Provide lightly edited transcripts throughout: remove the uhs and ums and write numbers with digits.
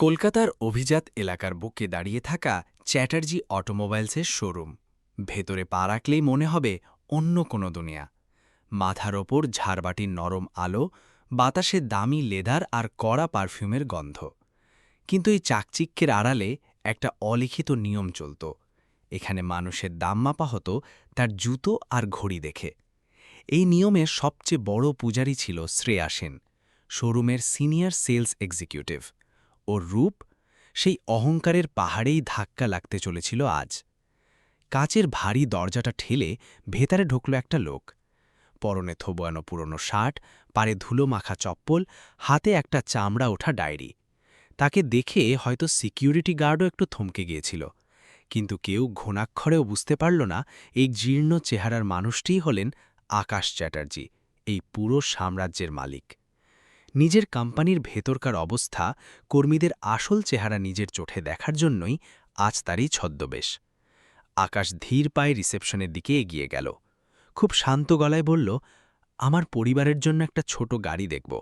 কলকাতার অভিজাত এলাকার বুকে দাঁড়িয়ে থাকা চ্যাটার্জি অটোমোবাইলসের শোরুম। ভেতরে পা রাখলেই মনে হবে অন্য কোনো দুনিয়া। মাথার ওপর ঝাড়বাটির নরম আলো, বাতাসে দামি লেদার আর কড়া পারফিউমের গন্ধ। কিন্তু এই চাকচিক্যের আড়ালে একটা অলিখিত নিয়ম চলত। এখানে মানুষের দাম মাপা হতো তার জুতো আর ঘড়ি দেখে। এই নিয়মের সবচেয়ে বড় পূজারী ছিল শ্রেয়া সেন, শোরুমের সিনিয়র সেলস এক্সিকিউটিভ। ওর রূপ, সেই অহংকারের পাহাড়েই ধাক্কা লাগতে চলেছিল আজ। কাচের ভারী দরজাটা ঠেলে ভেতরে ঢুকল একটা লোক। পরনে থোবানো পুরনো শার্ট, পায়ে ধুলো মাখা চপ্পল, হাতে একটা চামড়া ওঠা ডায়েরি। তাকে দেখে হয়তো সিকিউরিটি গার্ডও একটু থমকে গিয়েছিল, কিন্তু কেউ ঘুণাক্ষরেও বুঝতে পারল না এই জীর্ণ চেহারার মানুষটিই হলেন আকাশ চ্যাটার্জি, এই পুরো সাম্রাজ্যের মালিক। নিজের কোম্পানির ভেতরকার অবস্থা, কর্মীদের আসল চেহারা নিজের চোখে দেখার জন্যই আজ তারই ছদ্মবেশ। আকাশ ধীর পায়ে রিসেপশনের দিকে এগিয়ে গেল। খুব শান্ত গলায় বলল, আমার পরিবারের জন্য একটা ছোট গাড়ি দেখব,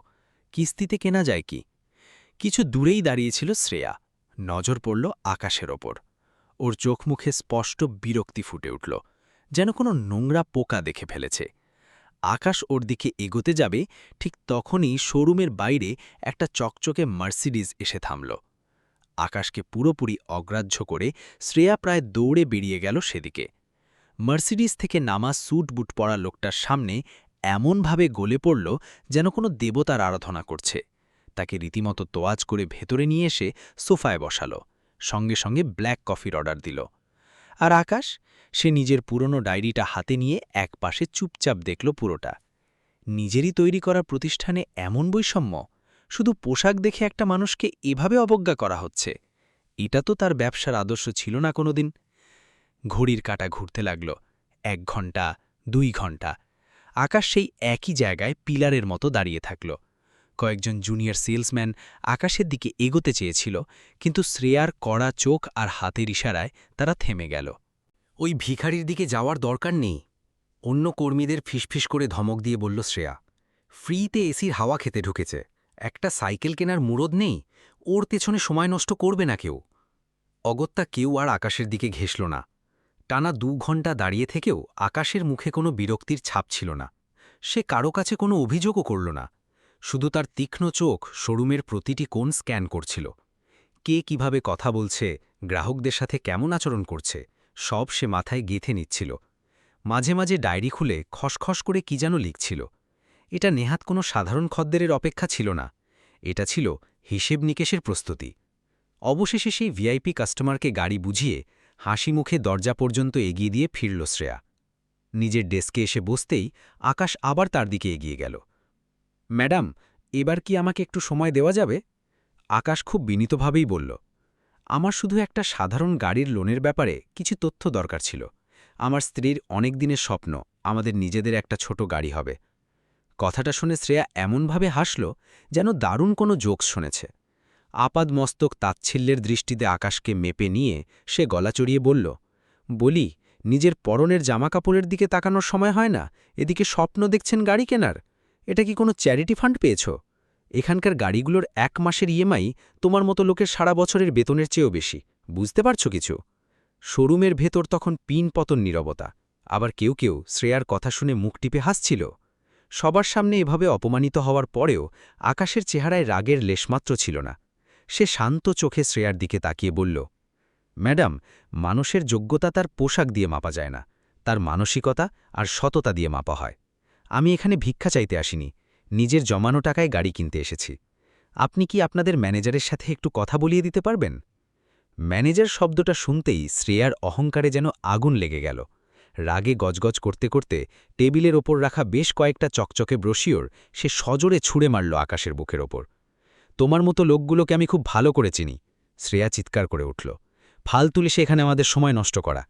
কিস্তিতে কেনা যায় কি? কিছু দূরেই দাঁড়িয়েছিল শ্রেয়া। নজর পড়ল আকাশের ওপর। ওর চোখ মুখে স্পষ্ট বিরক্তি ফুটে উঠল, যেন কোনো নোংরা পোকা দেখে ফেলেছে। আকাশ ওর দিকে এগোতে যাবে, ঠিক তখনই শোরুমের বাইরে একটা চকচকে মার্সিডিজ এসে থামল। আকাশকে পুরোপুরি অগ্রাহ্য করে শ্রেয়া প্রায় দৌড়ে বেরিয়ে গেল সেদিকে। মার্সিডিজ থেকে নামা স্যুট বুট পরা লোকটার সামনে এমনভাবে গলে পড়ল যেন কোনো দেবতার আরাধনা করছে। তাকে রীতিমতো তোয়াজ করে ভেতরে নিয়ে এসে সোফায় বসালো, সঙ্গে সঙ্গে ব্ল্যাক কফির অর্ডার দিল। আর আকাশ, সে নিজের পুরনো ডায়েরিটা হাতে নিয়ে একপাশে চুপচাপ দেখল পুরোটা। নিজেরই তৈরি করা প্রতিষ্ঠানে এমন বৈষম্য, শুধু পোশাক দেখে একটা মানুষকে এভাবে অবজ্ঞা করা হচ্ছে। এটা তো তার ব্যবসার আদর্শ ছিল না কোনোদিন। ঘড়ির কাঁটা ঘুরতে লাগল। 1 ঘণ্টা, 2 ঘণ্টা। আকাশ সেই একই জায়গায় পিলারের মতো দাঁড়িয়ে থাকল। কয়েকজন জুনিয়র সেলসম্যান আকাশের দিকে এগোতে চেয়েছিল, কিন্তু শ্রেয়ার কড়া চোখ আর হাতের ইশারায় তারা থেমে গেল। ওই ভিখারির দিকে যাওয়ার দরকার নেই, অন্য কর্মীদের ফিসফিস করে ধমক দিয়ে বলল শ্রেয়া। ফ্রিতে এসির হাওয়া খেতে ঢুকেছে, একটা সাইকেল কেনার মুরদ নেই, ওর পেছনে সময় নষ্ট করবে না কেউ। অগত্যা কেউ আর আকাশের দিকে ঘেঁষল না। টানা 2 ঘণ্টা দাঁড়িয়ে থেকেও আকাশের মুখে কোনো বিরক্তির ছাপ ছিল না। সে কারো কাছে কোনো অভিযোগও করল না, শুধু তার তীক্ষ্ণ চোখ শোরুমের প্রতিটি কোণ স্ক্যান করছিল। কে কিভাবে কথা বলছে, গ্রাহকদের সাথে কেমন আচরণ করছে, সব সে মাথায় গেঁথে নিচ্ছিল। মাঝে মাঝে ডায়েরি খুলে খসখস করে কি যেন লিখছিল। এটা নেহাত কোনো সাধারণ খদ্দেরের অপেক্ষা ছিল না, এটা ছিল হিসেব নিকেশের প্রস্তুতি। অবশেষে সেই ভিআইপি কাস্টমারকে গাড়ি বুঝিয়ে হাসি মুখে দরজা পর্যন্ত এগিয়ে দিয়ে ফিরল শ্রেয়া। নিজের ডেস্কে এসে বসতেই আকাশ আবার তার দিকে এগিয়ে গেল। ম্যাডাম, এবার কি আমাকে একটু সময় দেওয়া যাবে? আকাশ খুব বিনীতভাবেই বলল, আমার শুধু একটা সাধারণ গাড়ির লোনের ব্যাপারে কিছু তথ্য দরকার ছিল। আমার স্ত্রীর অনেক দিনের স্বপ্ন আমাদের নিজেদের একটা ছোট গাড়ি হবে। কথাটা শুনে শ্রেয়া এমনভাবে হাসল যেন দারুণ কোনো জোকস শুনেছে। আপাদমস্তক তাচ্ছিল্যের দৃষ্টিতে আকাশকে মেপে নিয়ে সে গলা চড়িয়ে বলল, বলি, নিজের পরনের জামাকাপড়ের দিকে তাকানোর সময় হয় না, এদিকে স্বপ্ন দেখছেন গাড়ি কেনার? এটা কি কোনো চ্যারিটি ফান্ড পেয়েছ? এখানকার গাড়িগুলোর 1 মাসের ইএমআই তোমার মতো লোকের সারা বছরের বেতনের চেয়েও বেশি, বুঝতে পারছ কিছু? শোরুমের ভেতর তখন পিনপতন নীরবতা। আবার কেউ কেউ শ্রেয়ার কথা শুনে মুখ টিপে হাসছিল। সবার সামনে এভাবে অপমানিত হওয়ার পরেও আকাশের চেহারায় রাগের লেশমাত্র ছিল না। সে শান্ত চোখে শ্রেয়ার দিকে তাকিয়ে বলল, ম্যাডাম, মানুষের যোগ্যতা তার পোশাক দিয়ে মাপা যায় না, তার মানসিকতা আর সততা দিয়ে মাপা হয়। আমি এখানে ভিক্ষা চাইতে আসিনি, নিজের জমানো টাকায় গাড়ি কিনতে এসেছি। আপনি কি আপনাদের ম্যানেজারের সাথে একটু কথা বলিয়ে দিতে পারবেন? ম্যানেজার শব্দটা শুনতেই শ্রেয়ার অহংকারে যেন আগুন লেগে গেল। রাগে গজগজ করতে করতে টেবিলের ওপর রাখা বেশ কয়েকটা চকচকে ব্রোশিওর সে সজোরে ছুঁড়ে মারল আকাশের বুকের ওপর। তোমার মতো লোকগুলোকে আমি খুব ভালো করে চিনি, শ্রেয়া চিৎকার করে উঠল। ফালতুলে সে এখানে আমাদের সময় নষ্ট করা।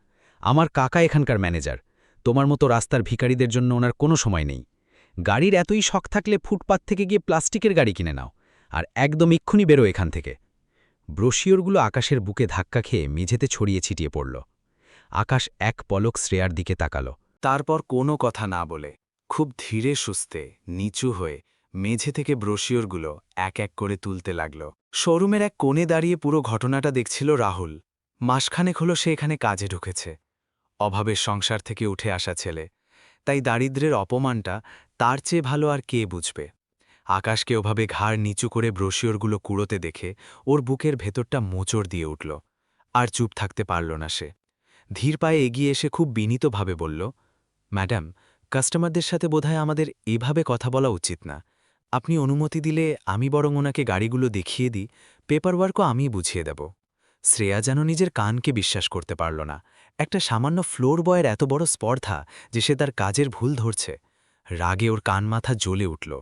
আমার কাকা এখানকার ম্যানেজার, তোমার মতো রাস্তার ভিখারিদের জন্য ওনার কোনো সময় নেই। গাড়ির এতই শখ থাকলে ফুটপাত থেকে গিয়ে প্লাস্টিকের গাড়ি কিনে নাও, আর একদম এক্ষুনি বেরো এখান থেকে। ব্রোশিওরগুলো আকাশের বুকে ধাক্কা খেয়ে মেঝেতে ছড়িয়ে ছিটিয়ে পড়ল। আকাশ এক পলক শ্রেয়ার দিকে তাকাল, তারপর কোনো কথা না বলে খুব ধীরে সুস্থে নিচু হয়ে মেঝে থেকে ব্রোশিওরগুলো এক এক করে তুলতে লাগল। শোরুমের এক কোণে দাঁড়িয়ে পুরো ঘটনাটা দেখছিল রাহুল। মাসখানেক হলো সে এখানে কাজে ঢুকেছে। অভাবের সংসার থেকে উঠে আসা ছেলে, তাই দারিদ্র্যের অপমানটা তার চেয়ে ভালো আর কে বুঝবে। আকাশকে ওভাবে ঘাড় নিচু করে ব্রোশিওরগুলো কুড়োতে দেখে ওর বুকের ভেতরটা মোচড় দিয়ে উঠল। আর চুপ থাকতে পারল না সে। ধীর পায়ে এগিয়ে এসে খুব বিনীতভাবে বলল, ম্যাডাম, কাস্টমারদের সাথে বোধহয় আমাদের এভাবে কথা বলা উচিত না। আপনি অনুমতি দিলে আমি বরং ওনাকে গাড়িগুলো দেখিয়ে দিই, পেপারওয়ার্কও আমিই বুঝিয়ে দেব। শ্রেয়া যেন নিজের কানকে বিশ্বাস করতে পারল না। একটা সামান্য ফ্লোর বয়ের এত বড় স্পর্ধা যে সে তার কাজের ভুল ধরছে। রাগে ওর কান মাথা জ্বলে উঠল।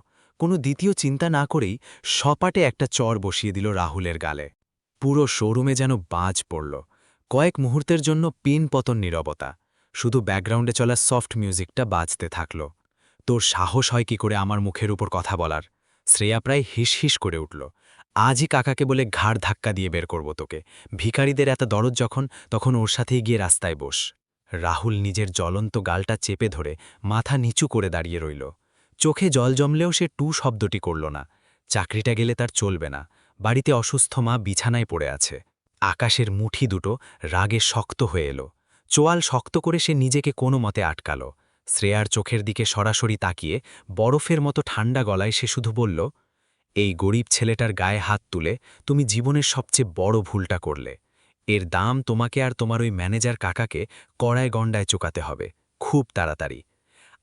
কোনো দ্বিতীয় চিন্তা না করেই সপাটে একটা চর বসিয়ে দিল রাহুলের গালে। পুরো শোরুমে যেন বাজ পড়ল। কয়েক মুহূর্তের জন্য পিন পতন নীরবতা। শুধু ব্যাকগ্রাউন্ডে চলা সফট মিউজিকটা বাজতে থাকল। তোর সাহস হয় কি করে আমার মুখের উপর কথা বলার? শ্রেয়া প্রায় হিস করে উঠল। আজই কাকাকে বলে ঘাড় ধাক্কা দিয়ে বের করব তোকে। ভিখারিদের এত দরদ যখন, তখন ওর সাথেই গিয়ে রাস্তায় বস। রাহুল নিজের জ্বলন্ত গালটা চেপে ধরে মাথা নিচু করে দাঁড়িয়ে রইল। চোখে জল জমলেও সে টু শব্দটি করল না। চাকরিটা গেলে তার চলবে না। বাড়িতে অসুস্থ মা বিছানায় পড়ে আছে। আকাশের মুঠি দুটো রাগে শক্ত হয়ে এলো। চোয়াল শক্ত করে সে নিজেকে কোনো মতে আটকাল। শ্রেয়ার চোখের দিকে সরাসরি তাকিয়ে বরফের মতো ঠান্ডা গলায় সে শুধু বলল, এই গরিব ছেলেটার গায়ে হাত তুলে তুমি জীবনের সবচেয়ে বড় ভুলটা করলে। এর দাম তোমাকে আর তোমার ওই ম্যানেজার কাকাকে কড়ায় গণ্ডায় চোকাতে হবে, খুব তাড়াতাড়ি।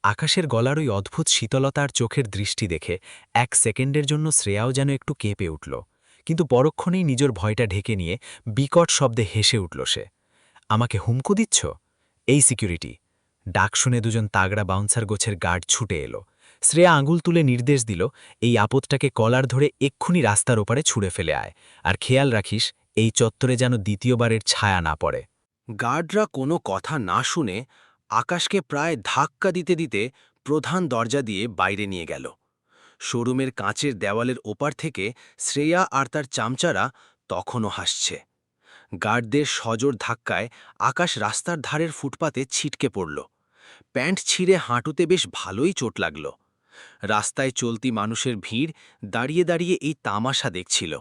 আকাশের গলার ওই অদ্ভুত শীতলতার চোখের দৃষ্টি দেখে 1 সেকেন্ডের জন্য শ্রেয়াও যেন একটু কেঁপে উঠল। কিন্তু পরক্ষণেই নিজের ভয়টা ঢেকে নিয়ে বিকট শব্দে হেসে উঠল সে। আমাকে হুমকো দিচ্ছ? এই সিকিউরিটি। ডাক শুনে দুজন তাগড়া বাউন্সার গোছের গার্ড ছুটে এলো। শ্রেয়া আঙুল তুলে নির্দেশ দিল, এই আপদটাকে কলার ধরে এক্ষুনি রাস্তার ওপারে ছুঁড়ে ফেলে আয়, আর খেয়াল রাখিস এই চত্বরে যেন দ্বিতীয়বারের ছায়া না পড়ে। গার্ডরা কোনো কথা না শুনে আকাশকে প্রায় ধাক্কা দিতে দিতে প্রধান দরজা দিয়ে বাইরে নিয়ে গেল। শোরুমের কাঁচের দেওয়ালের ওপার থেকে শ্রেয়া আর তার চামচারা তখনও হাসছে। গার্ডদের সজোর ধাক্কায় আকাশ রাস্তার ধারের ফুটপাতে ছিটকে পড়ল। প্যান্ট ছিঁড়ে হাঁটুতে বেশ ভালোই চোট লাগল। রাস্তায় চলতি মানুষের ভিড় দাঁড়িয়ে দাঁড়িয়ে এই তামাশা দেখছিল।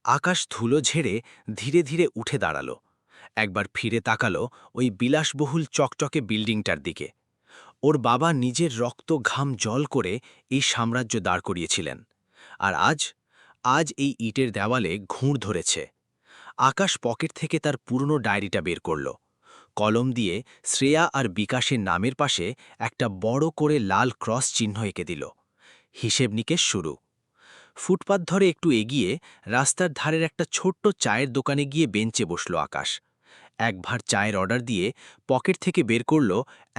আকাশ ধুলো ঝেড়ে ধীরে ধীরে উঠে দাঁড়াল। একবার ফিরে তাকালো ওই বিলাসবহুল চকচকে বিল্ডিংটার দিকে। ওর বাবা নিজের রক্ত ঘাম জল করে এই সাম্রাজ্য দাঁড় করিয়েছিলেন। আর আজ আজ এই ইটের দেওয়ালে ঘুঁড় ধরেছে। আকাশ পকেট থেকে তার পুরনো ডায়েরিটা বের করল। কলম দিয়ে শ্রেয়া আর বিকাশের নামের পাশে একটা বড় করে লাল ক্রস চিহ্ন এঁকে দিল। হিসেব নিকেশ শুরু। ফুটপাত ধরে একটু এগিয়ে রাস্তার ধারের একটা ছোট্ট চায়ের দোকানে গিয়ে বেঞ্চে বসল আকাশ। এক ভার চায়ের অর্ডার দিয়ে পকেট থেকে বের করল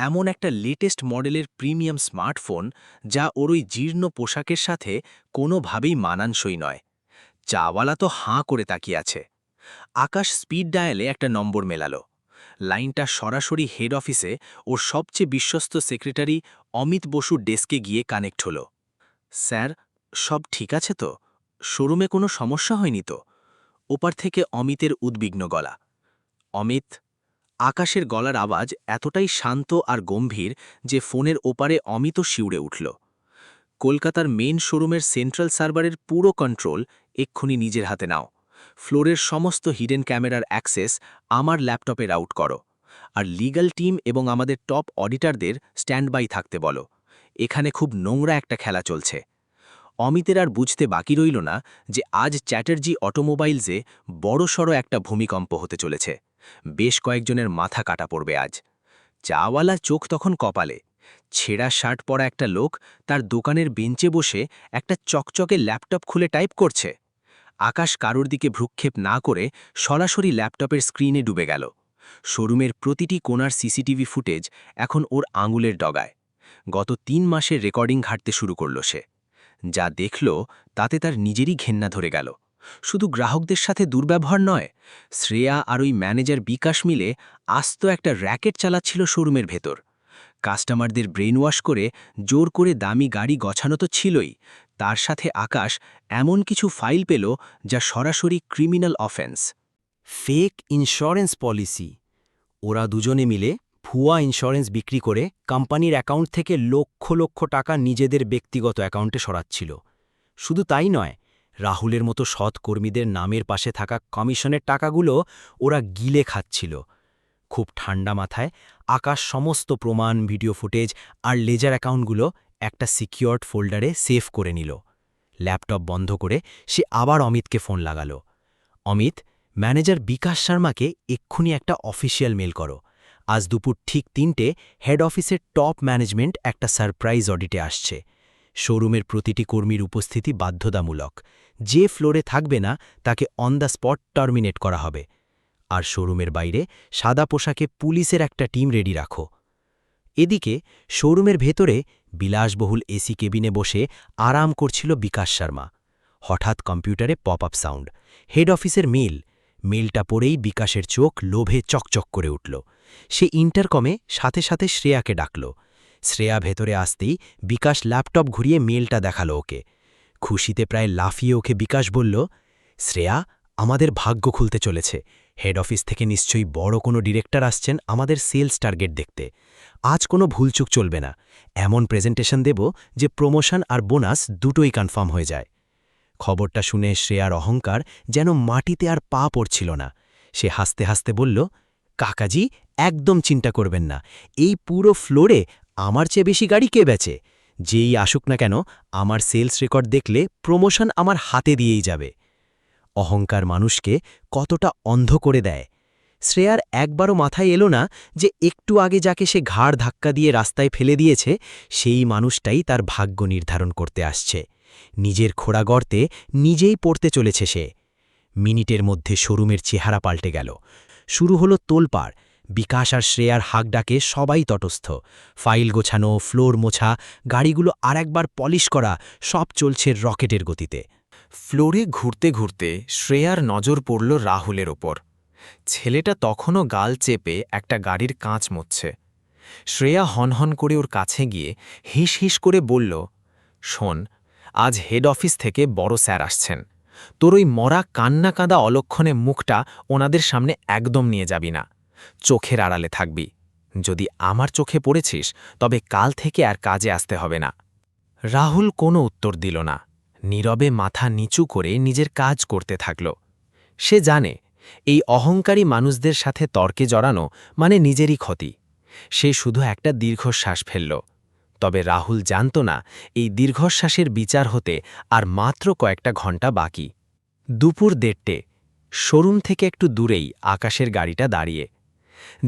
এমন একটা লেটেস্ট মডেলের প্রিমিয়াম স্মার্টফোন, যা ওর ওই জীর্ণ পোশাকের সাথে কোনোভাবেই মানানসই নয়। চাওয়ালা তো হাঁ করে তাকিয়ে আছে। আকাশ স্পিড ডায়ালে একটা নম্বর মেলালো। লাইনটা সরাসরি হেড অফিসে ওর সবচেয়ে বিশ্বস্ত সেক্রেটারি অমিত বসুর ডেস্কে গিয়ে কানেক্ট হলো। স্যার, সব ঠিক আছে তো? শোরুমে কোনো সমস্যা হয়নি তো? ওপার থেকে অমিতের উদ্বিগ্ন গলা। অমিত। আকাশের গলার আওয়াজ এতটাই শান্ত আর গম্ভীর যে ফোনের ওপারে অমিত শিউরে উঠল। কলকাতার মেইন শোরুমের সেন্ট্রাল সার্ভারের পুরো কন্ট্রোল এক্ষুনি নিজের হাতে নাও। ফ্লোরের সমস্ত হিডেন ক্যামেরার অ্যাক্সেস আমার ল্যাপটপে রাউট করো। আর লিগ্যাল টিম এবং আমাদের টপ অডিটরদের স্ট্যান্ড বাই থাকতে বলো। এখানে খুব নোংরা একটা খেলা চলছে। অমিতের আর বুঝতে বাকি রইল না যে আজ চ্যাটার্জি অটোমোবাইলসে বড়সড় একটা ভূমিকম্প হতে চলেছে। বেশ কয়েকজনের মাথা কাটা পড়বে আজ। চাওয়ালা চোখ তখন কপালে। ছেঁড়া শার্ট পরা একটা লোক তার দোকানের বেঞ্চে বসে একটা চকচকে ল্যাপটপ খুলে টাইপ করছে। আকাশ কারোর দিকে ভ্রুক্ষেপ না করে সরাসরি ল্যাপটপের স্ক্রিনে ডুবে গেল। শোরুমের প্রতিটি কোণার সিসিটিভি ফুটেজ এখন ওর আঙুলের ডগায়। গত 3 মাসের রেকর্ডিং ঘাঁটতে শুরু করল সে। যা দেখল তাতে তার নিজেরই ঘেন্না ধরে গেল। শুধু গ্রাহকদের সাথে দুর্ব্যবহার নয়, শ্রেয়া আর ওই ম্যানেজার বিকাশ মিলে আস্ত একটা র্যাকেট চালাচ্ছিল শোরুমের ভেতর। কাস্টমারদের ব্রেন ওয়াশ করে জোর করে দামি গাড়ি গছানো তো ছিলই, তার সাথে আকাশ এমন কিছু ফাইল পেল যা সরাসরি criminal offence. Fake insurance policy. ওরা দুজনে মিলে ভুয়া ইন্স্যুরেন্স বিক্রি করে কোম্পানির অ্যাকাউন্ট থেকে লক্ষ লক্ষ টাকা নিজেদের ব্যক্তিগত অ্যাকাউন্টে সরাচ্ছিল। শুধু তাই নয়, রাহুলের মতো সৎ কর্মীদের নামের পাশে থাকা কমিশনের টাকাগুলো ওরা গিলে খাচ্ছিল। খুব ঠান্ডা মাথায় আকাশ সমস্ত প্রমাণ, ভিডিও ফুটেজ আর লেজার অ্যাকাউন্টগুলো একটা সিকিউরড ফোল্ডারে সেভ করে নিল। ল্যাপটপ বন্ধ করে সে আবার অমিতকে ফোন লাগালো। অমিত, ম্যানেজার বিকাশ শর্মাকে এক্ষুনি একটা অফিসিয়াল মেল করো। আজ দুপুর ঠিক ৩টে হেড অফিসের টপ ম্যানেজমেন্ট একটা সারপ্রাইজ অডিটে আসছে। শোরুমের প্রতিটি কর্মীর উপস্থিতি বাধ্যতামূলক। যে ফ্লোরে থাকবে না তাকে অন দ্য স্পট টার্মিনেট করা হবে। আর শোরুমের বাইরে সাদা পোশাকে পুলিশের একটা টিম রেডি রাখো। এদিকে শোরুমের ভেতরে বিলাসবহুল এসি কেবিনে বসে আরাম করছিল বিকাশ শর্মা। হঠাৎ কম্পিউটারে পপ আপ সাউন্ড। হেড অফিসের মেলটা পড়েই বিকাশের চোখ লোভে চকচক করে উঠল। সে ইন্টারকমে সাথে সাথে শ্রেয়াকে ডাকল। শ্রেয়া ভেতরে আসতেই বিকাশ ল্যাপটপ ঘুরিয়ে মেলটা দেখালো ওকে। খুশিতে প্রায় লাফিয়ে ওকে বিকাশ বলল, শ্রেয়া, আমাদের ভাগ্য খুলতে চলেছে। হেড অফিস থেকে নিশ্চয়ই বড় কোনো ডিরেক্টর আসছেন আমাদের সেলস টার্গেট দেখতে। আজ কোনো ভুলচুক চলবে না। এমন প্রেজেন্টেশন দেব যে প্রমোশন আর বোনাস দুটোই কনফার্ম হয়ে যায়। খবরটা শুনে শ্রেয়ার অহংকার যেন মাটিতে আর পা পড়ছিল না। সে হাসতে হাসতে বলল, কাকাজি, একদম চিন্তা করবেন না। এই পুরো ফ্লোরে আমার চেয়ে বেশি গাড়ি কে বেচে? যেই আসুক না কেন, আমার সেলস রেকর্ড দেখলে প্রমোশন আমার হাতে দিয়েই যাবে। অহংকার মানুষকে কতটা অন্ধ করে দেয়। শ্রেয়ার একবারও মাথায় এলো না যে একটু আগে যাকে সে ঘাড় ধাক্কা দিয়ে রাস্তায় ফেলে দিয়েছে সেই মানুষটাই তার ভাগ্য নির্ধারণ করতে আসছে। নিজের খোঁড়া গর্তে নিজেই পড়তে চলেছে সে। মিনিটের মধ্যে শোরুমের চেহারা পাল্টে গেল। শুরু হলো তোলপাড়। বিকাশ আর শ্রেয়ার হাঁক ডাকে সবাই তটস্থ। ফাইল গোছানো, ফ্লোর মোছা, গাড়িগুলো আরেকবার পলিশ করা, সব চলছে রকেটের গতিতে। ফ্লোরে ঘুরতে ঘুরতে শ্রেয়ার নজর পড়ল রাহুলের ওপর। ছেলেটা তখনও গাল চেপে একটা গাড়ির কাঁচ মুছছে। শ্রেয়া হনহন করে ওর কাছে গিয়ে হিস হিস করে বলল, শোন, আজ হেড অফিস থেকে বড় স্যার আসছেন। তোর ওই মরা কান্না কাঁদা অলক্ষণে মুখটা ওনাদের সামনে একদম নিয়ে যাবি না। চোখের আড়ালে থাকবি। যদি আমার চোখে পড়েছিস তবে কাল থেকে আর কাজে আসতে হবে না। রাহুল কোনো উত্তর দিল না। নীরবে মাথা নিচু করে নিজের কাজ করতে থাকল। সে জানে এই অহংকারী মানুষদের সাথে তর্কে জড়ানো মানে নিজেরই ক্ষতি। সে শুধু একটা দীর্ঘশ্বাস ফেলল। তবে রাহুল জানত না এই দীর্ঘশ্বাসের বিচার হতে আর মাত্র কয়েকটা ঘণ্টা বাকি। দুপুর 1:30। শোরুম থেকে একটু দূরেই আকাশের গাড়িটা দাঁড়িয়ে।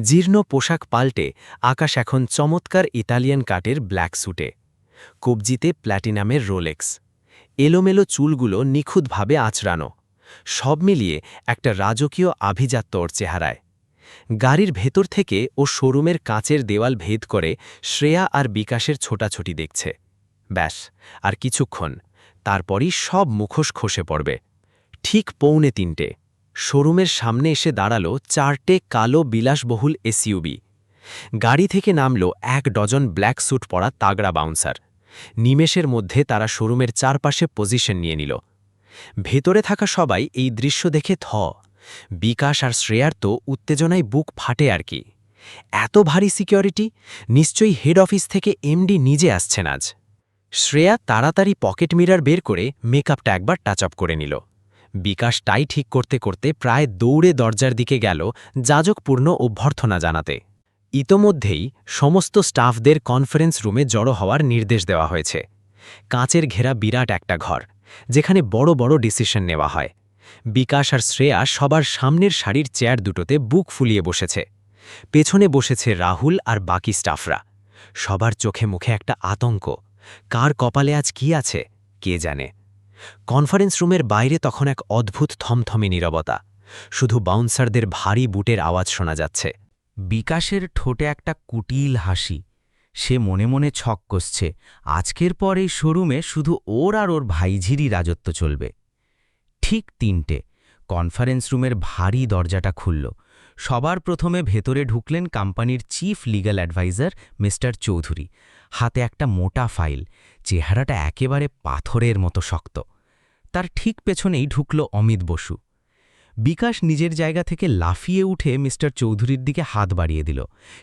জীর্ণ পোশাক পাল্টে আকাশ এখন চমৎকার ইতালিয়ান কাটের ব্ল্যাক স্যুটে। কবজিতে প্ল্যাটিনামের রোলেক্স। এলোমেলো চুলগুলো নিখুঁতভাবে আঁচড়ানো। সব মিলিয়ে একটা রাজকীয় আভিজাত্য ওর চেহারায়। গাড়ির ভেতর থেকে ও শোরুমের কাঁচের দেওয়াল ভেদ করে শ্রেয়া আর বিকাশের ছোটাছুটি দেখছে। ব্যাস, আর কিছুক্ষণ, তারপরই সব মুখোশ খসে পড়বে। ঠিক 2:45 শোরুমের সামনে এসে দাঁড়ালো 4টে কালো বিলাসবহুল এসইউভি। গাড়ি থেকে নামল 1 ডজন ব্ল্যাক স্যুট পরা তাগড়া বাউন্সার। নিমেষের মধ্যে তারা শোরুমের চারপাশে পজিশন নিয়ে নিল। ভেতরে থাকা সবাই এই দৃশ্য দেখে বিকাশ আর শ্রেয়ার তো উত্তেজনায় বুক ফাটে আর কি। এত ভারী সিকিউরিটি! নিশ্চয়ই হেড অফিস থেকে এমডি নিজে আসছেন আজ। শ্রেয়া তাড়াতাড়ি পকেট মিরার বের করে মেকআপটা একবার টাচ আপ করে নিল। বিকাশ টাই ঠিক করতে করতে প্রায় দৌড়ে দরজার দিকে গেল যাজকপূর্ণ অভ্যর্থনা জানাতে। ইতোমধ্যেই সমস্ত স্টাফদের কনফারেন্স রুমে জড়ো হওয়ার নির্দেশ দেওয়া হয়েছে। কাঁচের ঘেরা বিরাট একটা ঘর, যেখানে বড় বড় ডিসিশন নেওয়া হয়। বিকাশ আর শ্রেয়া সবার সামনের সারির চেয়ার দুটোতে বুক ফুলিয়ে বসেছে। পেছনে বসেছে রাহুল আর বাকি স্টাফরা। সবার চোখে মুখে একটা আতঙ্ক। কার কপালে আজ কি আছে কে জানে। কনফারেন্স রুমের বাইরে তখন এক অদ্ভুত থমথমে নীরবতা। শুধু বাউন্সারদের ভারী বুটের আওয়াজ শোনা যাচ্ছে। বিকাশের ঠোঁটে একটা কুটিল হাসি। সে মনে মনে ছক কষছে, আজকের পর এই শোরুমে শুধু ওর আর ওর ভাইঝিরই রাজত্ব চলবে। ঠিক 3টে কনফারেন্স রুমের ভারী দরজাটা খুলল। সবার প্রথমে ভেতরে ঢুকলেন কোম্পানির chief legal adviser mister Chowdhury. হাতে একটা মোটা ফাইল, চেহারাটা একেবারে পাথরের মতো শক্ত। তার ঠিক পেছনেই ঢুকল অমিত বসু। বিকাশ নিজের জায়গা থেকে লাফিয়ে উঠে মিস্টার চৌধুরীর দিকে হাত বাড়িয়ে দিল,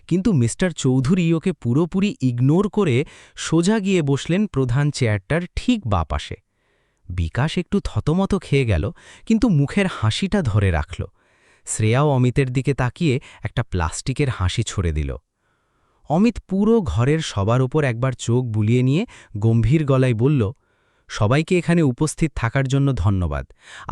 কিন্তু মিস্টার চৌধুরী ওকে পুরোপুরি ইগনোর করে সোজা গিয়ে বসলেন প্রধান চেয়ারটার ঠিক বাঁ পাশে। বিকাশ একটু থতমত খেয়ে গেল, কিন্তু মুখের হাসিটা ধরে রাখল। শ্রেয়াও অমিতের দিকে তাকিয়ে একটা প্লাস্টিকের হাসি ছড়ে দিল। অমিত পুরো ঘরের সবার ওপর একবার চোখ বুলিয়ে নিয়ে গম্ভীর গলায় বলল, সবাইকে এখানে উপস্থিত থাকার জন্য ধন্যবাদ।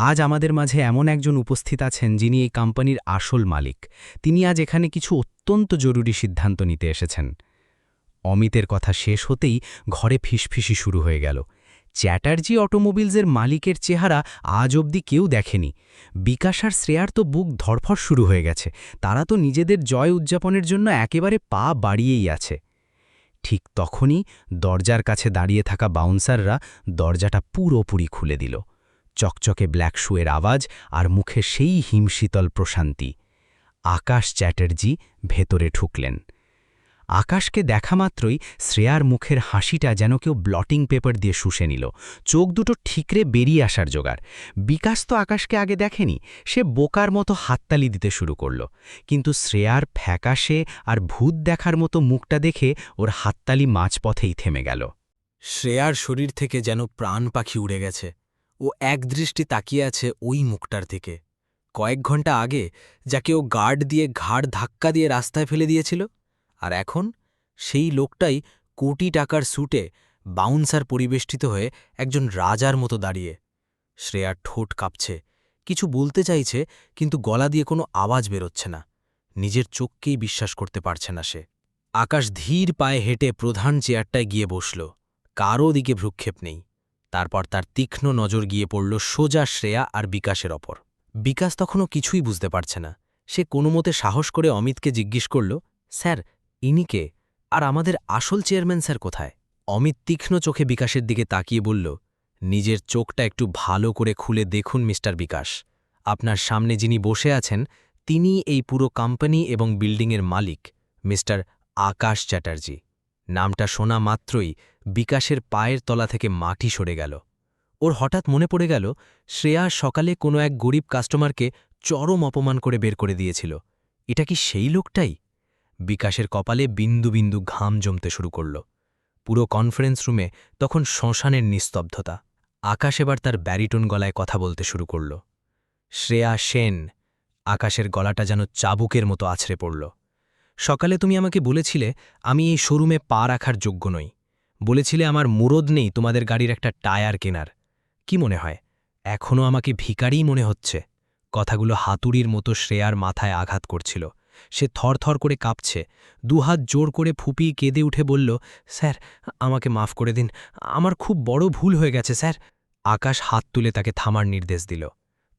আজ আমাদের মাঝে এমন একজন উপস্থিত আছেন যিনি এই কোম্পানির আসল মালিক। তিনি আজ এখানে কিছু অত্যন্ত জরুরি সিদ্ধান্ত নিতে এসেছেন। অমিতের কথা শেষ হতেই ঘরে ফিসফিসি শুরু হয়ে গেল। চ্যাটার্জি অটোমোবিলসের মালিকের চেহারা আজ অবধি কেউ দেখেনি। বিকাশ আর শ্রেয়ার তো বুক ধড়ফড় শুরু হয়ে গেছে। তারা তো নিজেদের জয় উদযাপনের জন্য একেবারে পা বাড়িয়েই আছে। ঠিক তখনই দরজার কাছে দাঁড়িয়ে থাকা বাউন্সাররা দরজাটা পুরোপুরি খুলে দিল। চকচকে ব্ল্যাক শুয়ের আওয়াজ আর মুখে সেই হিমশীতল প্রশান্তি। আকাশ চ্যাটার্জি ভেতরে ঢুকলেন। আকাশকে দেখা মাত্রই শ্রেয়ার মুখের হাসিটা যেন কেউ ব্লটিং পেপার দিয়ে শুষে নিল। চোখ দুটো ঠিকরে বেরিয়ে আসার জোগাড়। বিকাশ তো আকাশকে আগে দেখেনি, সে বোকার মতো হাততালি দিতে শুরু করল। কিন্তু শ্রেয়ার ফ্যাকাশে আর ভূত দেখার মতো মুখটা দেখে ওর হাততালি মাঝপথেই থেমে গেল। শ্রেয়ার শরীর থেকে যেন প্রাণ পাখি উড়ে গেছে। ও একদৃষ্টি তাকিয়ে আছে ওই মুখটার থেকে। কয়েক ঘন্টা আগে যাকে ও গার্ড দিয়ে ঘাড় ধাক্কা দিয়ে রাস্তায় ফেলে দিয়েছিল, আর এখন সেই লোকটাই কোটি টাকার স্যুটে বাউন্সার পরিবেষ্টিত হয়ে একজন রাজার মতো দাঁড়িয়ে। শ্রেয়ার ঠোঁট কাঁপছে, কিছু বলতে চাইছে, কিন্তু গলা দিয়ে কোনো আওয়াজ বেরোচ্ছে না। নিজের চোখকেই বিশ্বাস করতে পারছে না সে। আকাশ ধীর পায়ে হেঁটে প্রধান চেয়ারটায় গিয়ে বসল। কারও দিকে ভ্রুক্ষেপ নেই। তারপর তার তীক্ষ্ণ নজর গিয়ে পড়ল সোজা শ্রেয়া আর বিকাশের ওপর। বিকাশ তখনও কিছুই বুঝতে পারছে না। সে কোনোমতে সাহস করে অমিতকে জিজ্ঞেস করল, স্যার, ইনি কে? আর আমাদের আসল চেয়ারম্যান স্যার কোথায়? অমিত তীক্ষ্ণ চোখে বিকাশের দিকে তাকিয়ে বলল, নিজের চোখটা একটু ভালো করে খুলে দেখুন মিস্টার বিকাশ। আপনার সামনে যিনি বসে আছেন তিনি এই পুরো কোম্পানি এবং বিল্ডিংয়ের মালিক, মিস্টার আকাশ চ্যাটার্জি। নামটা শোনা মাত্রই বিকাশের পায়ের তলা থেকে মাটি সরে গেল। ওর হঠাৎ মনে পড়ে গেল শ্রেয়া সকালে কোনো এক গরিব কাস্টমারকে চরম অপমান করে বের করে দিয়েছিল। এটা কি সেই লোকটাই? বিকাশের কপালে বিন্দু বিন্দু ঘাম জমতে শুরু করল। পুরো কনফারেন্স রুমে তখন শ্মশানের নিস্তব্ধতা। আকাশ এবার তার ব্যারিটোন গলায় কথা বলতে শুরু করল। শ্রেয়া সেন। আকাশের গলাটা যেন চাবুকের মতো আছড়ে পড়ল। সকালে তুমি আমাকে বলেছিলে আমি এই শোরুমে পা রাখার যোগ্য নই। বলেছিলে আমার মুরদ নেই তোমাদের গাড়ির একটা টায়ার কেনার। কি মনে হয় এখনও আমাকে ভিখারিই মনে হচ্ছে? কথাগুলো হাতুড়ির মতো শ্রেয়ার মাথায় আঘাত করছিল। সে থরথর করে কাঁপছে, দুহাত জোর করে ফুপিয়ে কেঁদে উঠে বলল, স্যার, আমাকে মাফ করে দিন, আমার খুব বড় ভুল হয়ে গেছে স্যার। আকাশ হাত তুলে তাকে থামার নির্দেশ দিল।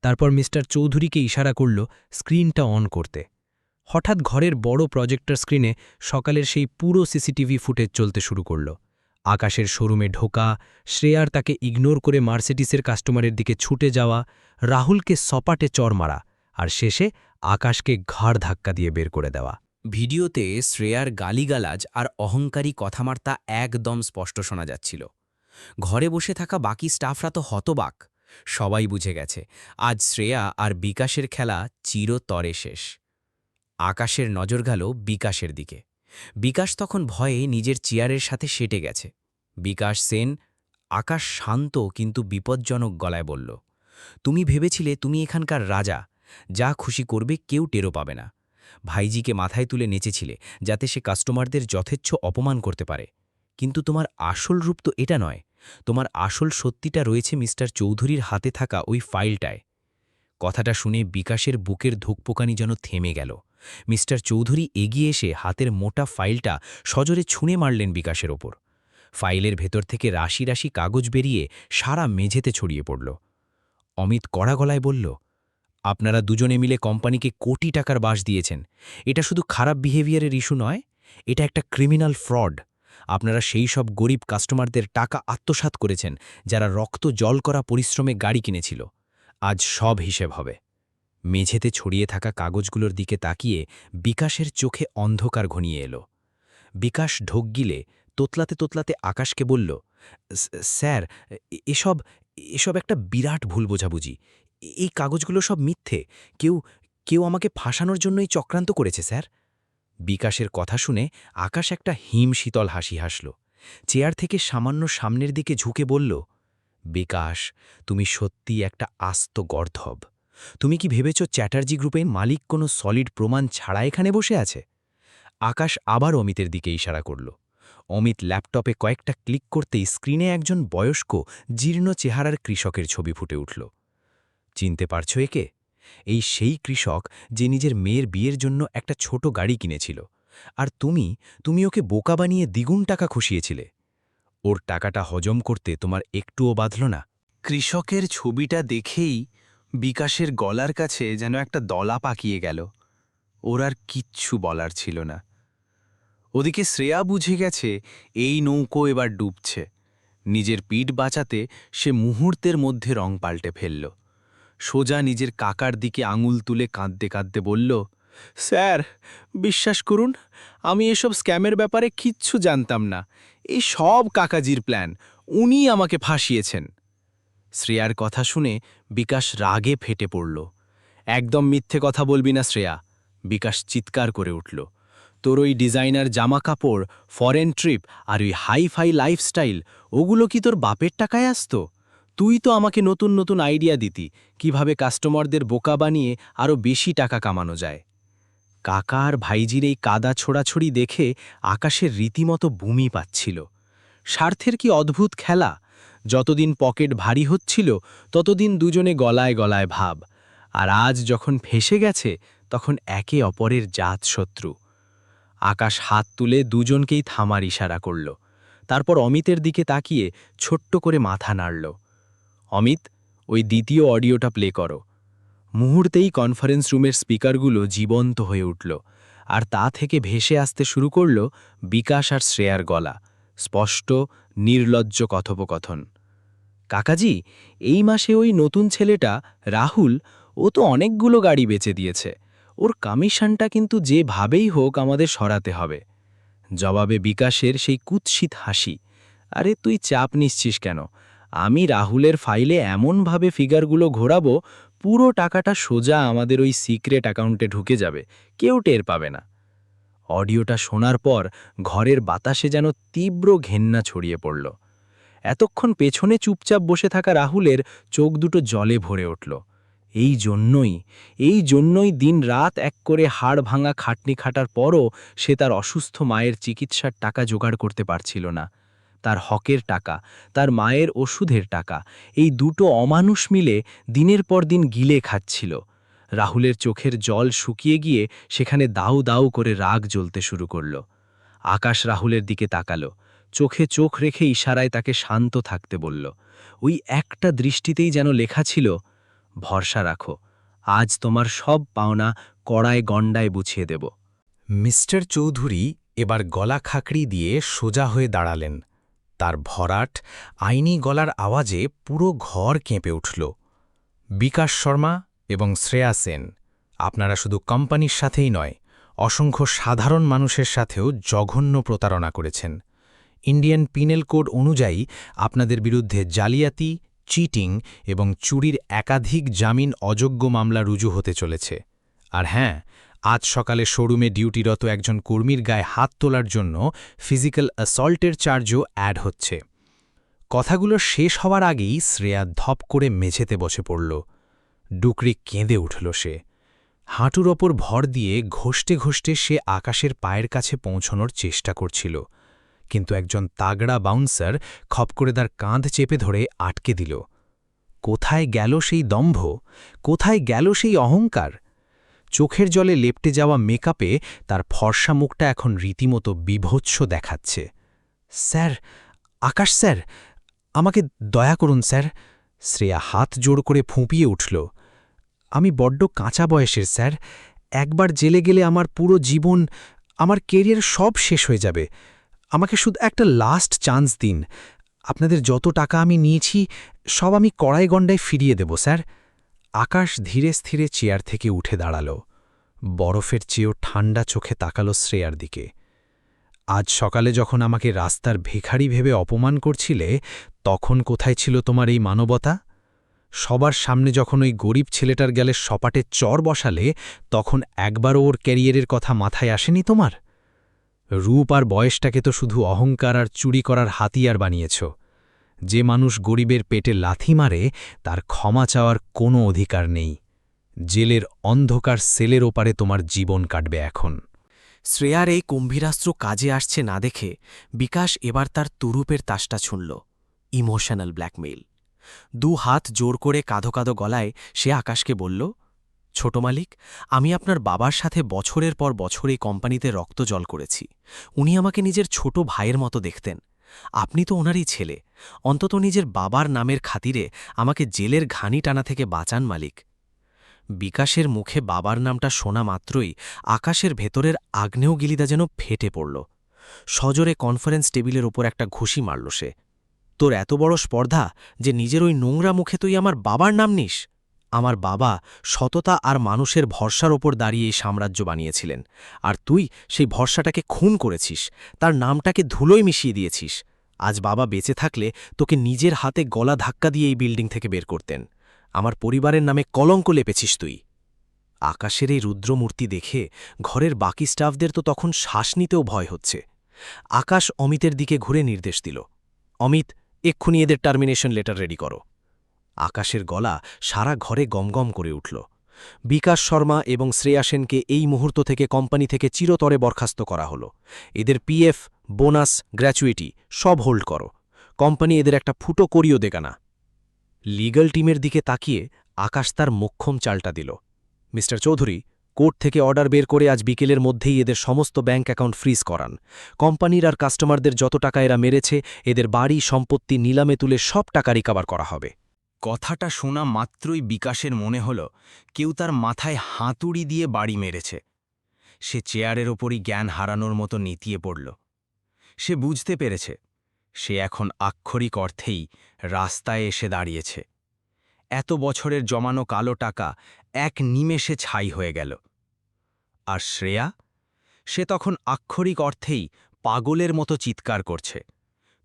তারপর মিস্টার চৌধুরীকে ইশারা করল স্ক্রিনটা অন করতে। হঠাৎ ঘরের বড় প্রজেক্টর স্ক্রিনে সকালের সেই পুরো সিসিটিভি ফুটেজ চলতে শুরু করল। আকাশের শোরুমে ঢোকা, শ্রেয়ার তাকে ইগনোর করে মার্সিডিসের কাস্টমারের দিকে ছুটে যাওয়া, রাহুলকে সপাটে চর মারা, আর শেষে আকাশকে ঘাড় ধাক্কা দিয়ে বের করে দেওয়া। ভিডিওতে শ্রেয়ার গালিগালাজ আর অহংকারী কথাবার্তা একদম স্পষ্ট শোনা যাচ্ছিল। ঘরে বসে থাকা বাকি স্টাফরা তো হতবাক। সবাই বুঝে গেছে আজ শ্রেয়া আর বিকাশের খেলা চিরতরে শেষ। আকাশের নজর গেল বিকাশের দিকে। বিকাশ তখন ভয়ে নিজের চেয়ারের সাথে সেটে গেছে। বিকাশ সেন। আকাশ শান্ত কিন্তু বিপজ্জনক গলায় বলল, তুমি ভেবেছিলে তুমি এখানকার রাজা, যা খুশি করবে কেউ টেরও পাবে না। ভাইজিকে মাথায় তুলে নেচেছিলে যাতে সে কাস্টমারদের যথেচ্ছ অপমান করতে পারে। কিন্তু তোমার আসল রূপ তো এটা নয়। তোমার আসল সত্যিটা রয়েছে মিস্টার চৌধুরীর হাতে থাকা ওই ফাইলটায়। কথাটা শুনে বিকাশের বুকের ধুকপোকানি যেন থেমে গেল। মিস্টার চৌধুরী এগিয়ে এসে হাতের মোটা ফাইলটা সজোরে ছুঁড়ে মারলেন বিকাশের ওপর। ফাইলের ভেতর থেকে রাশি রাশি কাগজ বেরিয়ে সারা মেঝেতে ছড়িয়ে পড়ল। অমিত কড়া গলায় বলল, আপনারা দুজনে মিলে কোম্পানিকে কোটি টাকার বাস দিয়েছেন। এটা শুধু খারাপ বিহেভিয়ারের ইস্যু নয়, এটা একটা ক্রিমিনাল ফ্রড। আপনারা সেই সব গরিব কাস্টমারদের টাকা আত্মসাৎ করেছেন যারা রক্ত জল করা পরিশ্রমে গাড়ি কিনেছিল। আজ সব হিসেব হবে। মেঝেতে ছড়িয়ে থাকা কাগজগুলোর দিকে তাকিয়ে বিকাশের চোখে অন্ধকার ঘনিয়ে এলো। বিকাশ ঢোক গিলে তোতলাতে তোতলাতে আকাশকে বলল, স্যার, এসব এসব একটা বিরাট ভুল বোঝাবুঝি। এই কাগজগুলো সব মিথ্যে। কেউ কেউ আমাকে ফাঁসানোর জন্যই চক্রান্ত করেছে স্যার। বিকাশের কথা শুনে আকাশ একটা হিম শীতল হাসি হাসল। চেয়ার থেকে সামান্য সামনের দিকে ঝুঁকে বলল, বিকাশ, তুমি সত্যিই একটা আস্ত গর্ধব। তুমি কি ভেবেছ চ্যাটার্জি গ্রুপের মালিক কোনো সলিড প্রমাণ ছাড়া এখানে বসে আছে? আকাশ আবার অমিতের দিকে ইশারা করল। অমিত ল্যাপটপে কয়েকটা ক্লিক করতেই স্ক্রিনে একজন বয়স্ক জীর্ণ চেহারার কৃষকের ছবি ফুটে উঠল। চিনতে পারছ একে? এই সেই কৃষক যে নিজের মেয়ের বিয়ের জন্য একটা ছোট গাড়ি কিনেছিল, আর তুমি ওকে বোকা বানিয়ে দ্বিগুণ টাকা খসিয়েছিলে। ওর টাকাটা হজম করতে তোমার একটুও বাধল না? কৃষকের ছবিটা দেখেই বিকাশের গলার কাছে যেন একটা দলা পাকিয়ে গেল। ওর আর কিচ্ছু বলার ছিল না। ওদিকে শ্রেয়া বুঝে গেছে এই নৌকো এবার ডুবছে। নিজের পিঠ বাঁচাতে সে মুহূর্তের মধ্যে রং পাল্টে ফেলল। সোজা নিজের কাকার দিকে আঙুল তুলে কাঁদতে কাঁদতে বলল, স্যার, বিশ্বাস করুন, আমি এসব স্ক্যামের ব্যাপারে কিচ্ছু জানতাম না। এই সব কাকাজির প্ল্যান, উনিই আমাকে ফাঁসিয়েছেন। শ্রেয়ার কথা শুনে বিকাশ রাগে ফেটে পড়ল। একদম মিথ্যে কথা বলবি না শ্রেয়া, বিকাশ চিৎকার করে উঠল। তোর ওই ডিজাইনার জামা কাপড়, ফরেন ট্রিপ আর ওই হাই-ফাই লাইফস্টাইল, ওগুলো কি তোর বাপের টাকায় আসতো? তুই তো আমাকে নতুন নতুন আইডিয়া দিতি কিভাবে কাস্টমারদের বোকা বানিয়ে আরও বেশি টাকা কামানো যায়। কাকা আর ভাইজির এই কাদা ছোড়াছড়ি দেখে আকাশের রীতিমতো বমি পাচ্ছিল। স্বার্থের কি অদ্ভুত খেলা! যতদিন পকেট ভারী হচ্ছিল ততদিন দুজনে গলায় গলায় ভাব, আর আজ যখন ফেঁসে গেছে তখন একে অপরের জাত শত্রু। আকাশ হাত তুলে দুজনকেই থামার ইশারা করল, তারপর অমিতের দিকে তাকিয়ে ছোট্ট করে মাথা নাড়ল। অমিত, ওই দ্বিতীয় অডিওটা প্লে করো। মুহূর্তেই কনফারেন্স রুমের স্পিকারগুলো জীবন্ত হয়ে উঠল, আর তা থেকে ভেসে আসতে শুরু করল বিকাশ আর শ্রেয়ার গলা, স্পষ্ট, নির্লজ্জ কথোপকথন। কাকাজি, এই মাসে ওই নতুন ছেলেটা রাহুল, ও তো অনেকগুলো গাড়ি বেচে দিয়েছে। ওর কমিশনটা কিন্তু যেভাবেই হোক আমাদের সরাতে হবে। জবাবে বিকাশের সেই কুৎসিত হাসি, আরে তুই চাপ নিচ্ছিস কেন? আমি রাহুলের ফাইলে এমনভাবে ফিগারগুলো ঘোরাবো, পুরো টাকাটা সোজা আমাদের ওই সিক্রেট অ্যাকাউন্টে ঢুকে যাবে, কেউ টের পাবে না। অডিওটা শোনার পর ঘরের বাতাসে যেন তীব্র ঘেন্না ছড়িয়ে পড়ল। এতক্ষণ পেছনে চুপচাপ বসে থাকা রাহুলের চোখ দুটো জলে ভরে উঠল। এই জন্যই দিন-রাত এক করে হাড় ভাঙা খাটনি খাটার পরও সে তার অসুস্থ মায়ের চিকিৎসার টাকা জোগাড় করতে পারছিল না। তার হকের টাকা, তার মায়ের ওষুধের টাকা, এই দুটো অমানুষ মিলে দিনের পর দিন গিলে খাচ্ছিল। রাহুলের চোখের জল শুকিয়ে গিয়ে সেখানে দাউ দাউ করে রাগ জ্বলতে শুরু করল। আকাশ রাহুলের দিকে তাকালো, চোখে চোখ রেখে ইশারায় তাকে শান্ত থাকতে বলল। ওই একটা দৃষ্টিতেই যেন লেখা ছিল, ভরসা রাখো, আজ তোমার সব পাওনা কড়ায় গণ্ডায় বুঝিয়ে দেব। মিস্টার চৌধুরী এবার গলা খাকড়ি দিয়ে সোজা হয়ে দাঁড়ালেন। তার ভরাট, আইনি গলার আওয়াজে পুরো ঘর কেঁপে উঠল। বিকাশ শর্মা এবং শ্রেয়া সেন, আপনারা শুধু কোম্পানির সাথেই নয়, অসংখ্য সাধারণ মানুষের সাথেও জঘন্য প্রতারণা করেছেন। ইন্ডিয়ান পিনেল কোড অনুযায়ী আপনাদের বিরুদ্ধে জালিয়াতি, চিটিং এবং চুরির একাধিক জামিন অযোগ্য মামলা রুজু হতে চলেছে। আর হ্যাঁ, আজ সকালে শোরুমে ডিউটিরত একজন কর্মীর গায়ে হাত তোলার জন্য ফিজিক্যাল অ্যাসল্টের চার্জও অ্যাড হচ্ছে। কথাগুলো শেষ হওয়ার আগেই শ্রেয়া ধপ করে মেঝেতে বসে পড়ল। ডুকরি কেঁদে উঠল সে। হাঁটুর ওপর ভর দিয়ে ঘষতে ঘষতে সে আকাশের পায়ের কাছে পৌঁছনোর চেষ্টা করছিল, কিন্তু একজন তাগড়া বাউন্সার খপ করে তার কাঁধ চেপে ধরে আটকে দিল। কোথায় গেল সেই দম্ভ? কোথায় গেল সেই অহংকার? চোখের জলে লেপটে যাওয়া মেকআপে তার ফর্সা মুখটা এখন রীতিমতো বিভৎস দেখাচ্ছে। স্যার, আকাশ স্যার, আমাকে দয়া করুন স্যার। শ্রেয়া হাত জোড় করে ফুঁপিয়ে উঠল। আমি বড্ড কাঁচা বয়সের স্যার, একবার জেলে গেলে আমার পুরো জীবন, আমার কেরিয়ার সব শেষ হয়ে যাবে। আমাকে শুধু একটা লাস্ট চান্স দিন। আপনাদের যত টাকা আমি নিয়েছি সব আমি কড়াই গণ্ডায় ফিরিয়ে দেব স্যার। আকাশ ধীরে স্থিরে চেয়ার থেকে উঠে দাঁড়াল। বরফের চেয়েও ঠান্ডা চোখে তাকালো শ্রেয়ার দিকে। আজ সকালে যখন আমাকে রাস্তার ভিখারি ভেবে অপমান করছিলে, তখন কোথায় ছিল তোমার এই মানবতা? সবার সামনে যখন ওই গরিব ছেলেটার গেলে সপাটে চর বসালে, তখন একবারও ওর ক্যারিয়ারের কথা মাথায় আসেনি তোমার? রূপ আর বয়সটাকে তো শুধু অহংকার আর চুরি করার হাতিয়ার বানিয়েছ। যে মানুষ গরিবের পেটে লাথি মারে তার ক্ষমা চাওয়ার কোনো অধিকার নেই। জেলের অন্ধকার সেলের ওপারে তোমার জীবন কাটবে এখন। শ্রেয়ার এই গম্ভীরাস্ত্র কাজে আসছে না দেখে বিকাশ এবার তার তুরুপের তাসটা ছুঁড়ল। Emotional blackmail. 2 হাত জোর করে কাঁধো কাঁধো গলায় সে আকাশকে বলল, ছোট মালিক, আমি আপনার বাবার সাথে বছরের পর বছর এই কোম্পানিতে রক্ত জল করেছি। উনি আমাকে নিজের ছোট ভাইয়ের মতো দেখতেন। আপনি তো ওনারই ছেলে। অন্তত নিজের বাবার নামের খাতিরে আমাকে জেলের ঘানি টানা থেকে বাঁচান মালিক। বিকাশের মুখে বাবার নামটা শোনা মাত্রই আকাশের ভেতরের আগ্নেয়গিলিদা যেন ফেটে পড়ল। সজোরে কনফারেন্স টেবিলের ওপর একটা ঘুষি মারল সে। তোর এত বড় স্পর্ধা যে নিজের ওই নোংরা মুখে তুই আমার বাবার নাম নিস? আমার বাবা সততা আর মানুষের ভরসার ওপর দাঁড়িয়ে এই সাম্রাজ্য বানিয়েছিলেন, আর তুই সেই ভরসাটাকে খুন করেছিস, তার নামটাকে ধুলোয় মিশিয়ে দিয়েছিস। আজ বাবা বেঁচে থাকলে তোকে নিজের হাতে গলা ধাক্কা দিয়ে এই বিল্ডিং থেকে বের করতেন। আমার পরিবারের নামে কলঙ্ক লেপেছিস তুই। আকাশের এই রুদ্রমূর্তি দেখে ঘরের বাকি স্টাফদের তো তখন শ্বাস নিতেও ভয় হচ্ছে। আকাশ অমিতের দিকে ঘুরে নির্দেশ দিল, অমিত, এক্ষুনি এদের টার্মিনেশন লেটার রেডি করো। আকাশের গলা সারা ঘরে গমগম করে উঠল। বিকাশ শর্মা এবং শ্রেয়া সেনকে এই মুহূর্ত থেকে কোম্পানি থেকে চিরতরে বরখাস্ত করা হলো। এদের পিএফ, বোনাস, গ্র্যাচুইটি সব হোল্ড করো। কোম্পানি এদের একটা ফুটো করিও দেগা না। লিগ্যাল টিমের দিকে তাকিয়ে আকাশ তার মোক্ষম চালটা দিল, মিস্টার চৌধুরী, কোর্ট থেকে অর্ডার বের করে আজ বিকেলের মধ্যেই এদের সমস্ত ব্যাঙ্ক অ্যাকাউন্ট ফ্রিজ করান। কোম্পানির আর কাস্টমারদের যত টাকা এরা মেরেছে এদের বাড়ি সম্পত্তি নিলামে তুলে সব টাকা রিকভার করা হবে। কথাটা শোনা মাত্রই বিকাশের মনে হল কেউ তার মাথায় হাতুড়ি দিয়ে বাড়ি মেরেছে। সে চেয়ারের ওপরই জ্ঞান হারানোর মতো নেতিয়ে পড়ল। সে বুঝতে পেরেছে সে এখন আক্ষরিক অর্থেই রাস্তায় এসে দাঁড়িয়েছে। এত বছরের জমানো কালো টাকা এক নিমেষে ছাই হয়ে গেল। আর শ্রেয়া, সে তখন আক্ষরিক অর্থেই পাগলের মতো চিৎকার করছে।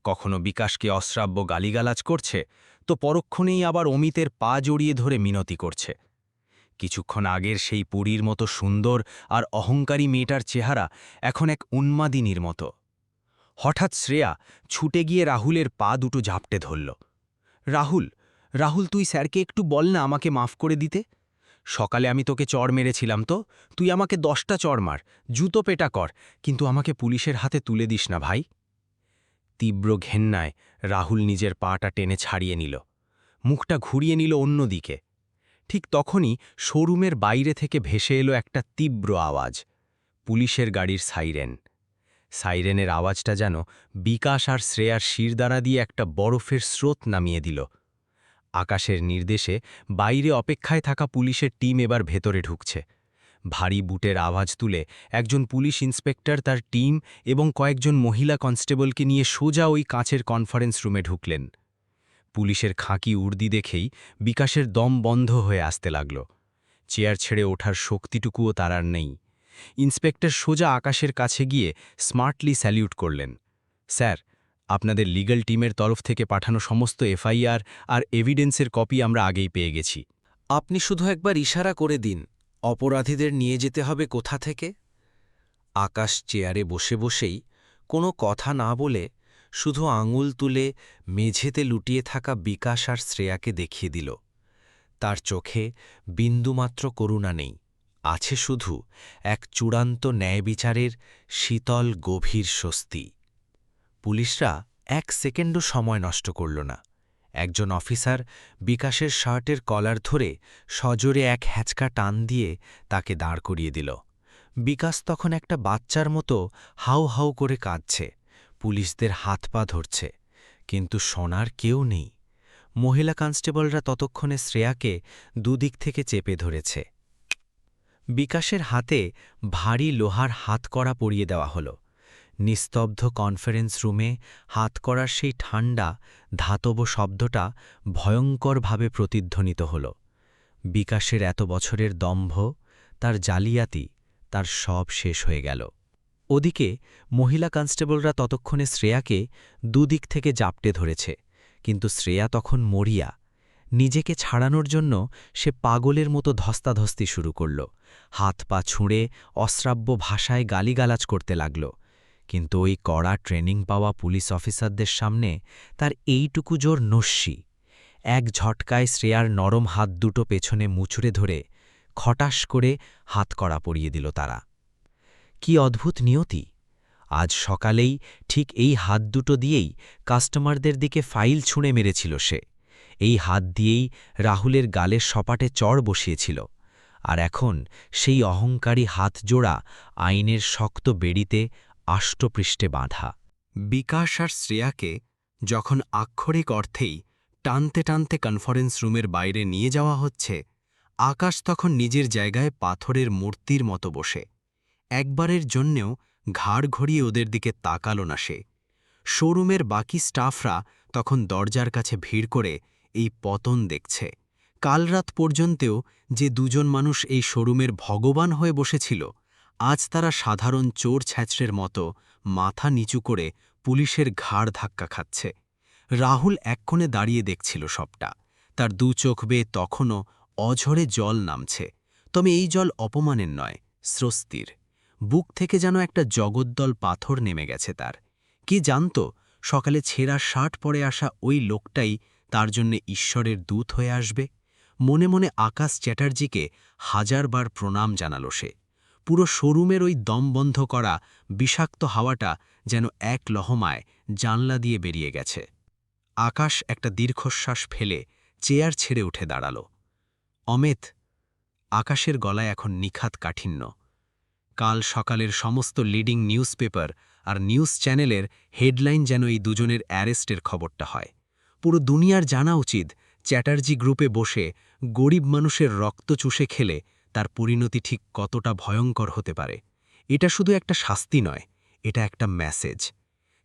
কখনো বিকাশকে অশ্রাব্য গালিগালাজ করছে, তো পরক্ষণেই আবার অমিতের পা জড়িয়ে ধরে মিনতি করছে। কিছুক্ষণ আগের সেই পুরীর মতো সুন্দর আর অহংকারী মেয়েটার চেহারা এখন এক উন্মাদিনীর মতো। হঠাৎ শ্রেয়া ছুটে গিয়ে রাহুলের পা দুটো ঝাপটে ধরল। রাহুল, রাহুল, তুই স্যারকে একটু বল না আমাকে মাফ করে দিতে। সকালে আমি তোকে চড় মেরেছিলাম, তো তুই আমাকে 10টা চড় মার, জুতো পেটা কর, কিন্তু আমাকে পুলিশের হাতে তুলে দিস না ভাই। তীব্র ঘেন্নায় রাহুল নিজের পাটা টেনে ছাড়িয়ে নিল, মুখটা ঘুরিয়ে নিল অন্যদিকে। ঠিক তখনই শোরুমের বাইরে থেকে ভেসে এলো একটা তীব্র আওয়াজ, পুলিশের গাড়ির সাইরেন। সাইরেনের আওয়াজটা যেন বিকাশ আর শ্রেয়ার শিরদাঁড়া দিয়ে একটা বরফের স্রোত নামিয়ে দিল। আকাশের নির্দেশে বাইরে অপেক্ষায় থাকা পুলিশের টিম এবার ভেতরে ঢুকছে। ভারী বুটের আওয়াজ তুলে একজন পুলিশ ইন্সপেক্টর তার টিম এবং কয়েকজন মহিলা কনস্টেবলকে নিয়ে সোজা ওই কাঁচের কনফারেন্স রুমে ঢুকলেন। পুলিশের খাঁকি উর্দি দেখেই বিকাশের দম বন্ধ হয়ে আসতে লাগল। চেয়ার ছেড়ে ওঠার শক্তিটুকুও তার আর নেই। ইন্সপেক্টর সোজা আকাশের কাছে গিয়ে স্মার্টলি স্যালিউট করলেন। স্যার, আপনাদের লিগ্যাল টিমের তরফ থেকে পাঠানো সমস্ত এফআইআর আর এভিডেন্সের কপি আমরা আগেই পেয়ে গেছি। আপনি শুধু একবার ইশারা করে দিন, অপরাধীদের নিয়ে যেতে হবে কোথা থেকে। আকাশ চেয়ারে বসে বসেই কোনো কথা না বলে শুধু আঙুল তুলে মেঝেতে লুটিয়ে থাকা বিকাশ আর শ্রেয়াকে দেখিয়ে দিল। তার চোখে বিন্দুমাত্র করুণা নেই, আছে শুধু এক চূড়ান্ত ন্যায়বিচারের শীতল গভীর স্বস্তি। পুলিশরা 1 সেকেন্ডও সময় নষ্ট করল না। একজন অফিসার বিকাশের শার্টের কলার ধরে সজোরে এক হ্যাঁচকা টান দিয়ে তাকে দাঁড় করিয়ে দিল। বিকাশ তখন একটা বাচ্চার মতো হাউ হাউ করে কাঁদছে, পুলিশদের হাত পা ধরছে, কিন্তু শোনার কেউ নেই। মহিলা কনস্টেবলরা ততক্ষণে শ্রেয়াকে দুদিক থেকে চেপে ধরেছে। বিকাশের হাতে ভারী লোহার হাতকড়া পরিয়ে দেওয়া হলো। নিস্তব্ধ কনফারেন্স রুমে হাতকড়ার সেই ঠান্ডা ধাতব শব্দটা ভয়ঙ্করভাবে প্রতিধ্বনিত হল। বিকাশের এত বছরের দম্ভ, তার জালিয়াতি, তার সব শেষ হয়ে গেল। ওদিকে মহিলা কনস্টেবলরা ততক্ষণে শ্রেয়াকে দুদিক থেকে জাপটে ধরেছে, কিন্তু শ্রেয়া তখন মরিয়া। নিজেকে ছাড়ানোর জন্য সে পাগলের মতো ধস্তাধস্তি শুরু করল, হাত পা ছুঁড়ে অশ্রাব্য ভাষায় গালিগালাজ করতে লাগল। কিন্তু ওই কড়া ট্রেনিং পাওয়া পুলিশ অফিসারদের সামনে তার এইটুকু জোর নস্যি। এক ঝটকায় শ্রেয়ার নরম হাত দুটো পেছনে মুচড়ে ধরে খটাস করে হাতকড়া পরিয়ে দিল তারা। কি অদ্ভুত নিয়তি! আজ সকালেই ঠিক এই হাত দুটো দিয়েই কাস্টমারদের দিকে ফাইল ছুঁড়ে মেরেছিল সে। এই হাত দিয়েই রাহুলের গালের সপাটে চড় বসিয়েছিল। আর এখন সেই অহংকারী হাত জোড়া আইনের শক্ত বেড়িতে আষ্টপৃষ্ঠে বাঁধা। বিকাশ আর শ্রেয়াকে যখন আক্ষরিক অর্থেই টানতে টানতে কনফারেন্স রুমের বাইরে নিয়ে যাওয়া হচ্ছে, আকাশ তখন নিজের জায়গায় পাথরের মূর্তির মতো বসে। একবারের জন্যেও ঘাড় ঘড়িয়ে ওদের দিকে তাকালো না সে। শোরুমের বাকি স্টাফরা তখন দরজার কাছে ভিড় করে এই পতন দেখছে। কাল রাত পর্যন্তও যে দুজন মানুষ এই শোরুমের ভগবান হয়ে বসেছিল, আজ তারা সাধারণ চোর ছ্যাঁচড়ের মতো মাথা নিচু করে পুলিশের ঘাড় ধাক্কা খাচ্ছে। রাহুল এক কোণে দাঁড়িয়ে দেখছিল সবটা। তার দু চোখ বেয়ে তখনও অঝরে জল নামছে, তবে এই জল অপমানের নয়, স্বস্তির। বুক থেকে যেন একটা জগদ্দল পাথর নেমে গেছে তার। কে জানত সকালে ছেঁড়া শার্ট পরে আসা ওই লোকটাই তার জন্যে ঈশ্বরের দূত হয়ে আসবে। মনে মনে আকাশ চ্যাটার্জিকে হাজারবার প্রণাম জানাল সে। পুরো শোরুমের ওই দমবন্ধ করা বিষাক্ত হাওয়াটা যেন এক লহমায় জানলা দিয়ে বেরিয়ে গেছে। আকাশ একটা দীর্ঘশ্বাস ফেলে চেয়ার ছেড়ে উঠে দাঁড়াল। অমিত, আকাশের গলায় এখন নিখাত কাঠিন্য। কাল সকালের সমস্ত লিডিং নিউজ পেপার আর নিউজ চ্যানেলের হেডলাইন যেন এই দুজনের অ্যারেস্টের খবরটা হয়। পুরো দুনিয়ার জানা উচিত চ্যাটার্জি গ্রুপে বসে গরিব মানুষের রক্ত চুষে খেলে তার পরিণতি ঠিক কতটা ভয়ঙ্কর হতে পারে। এটা শুধু একটা শাস্তি নয়, এটা একটা মেসেজ।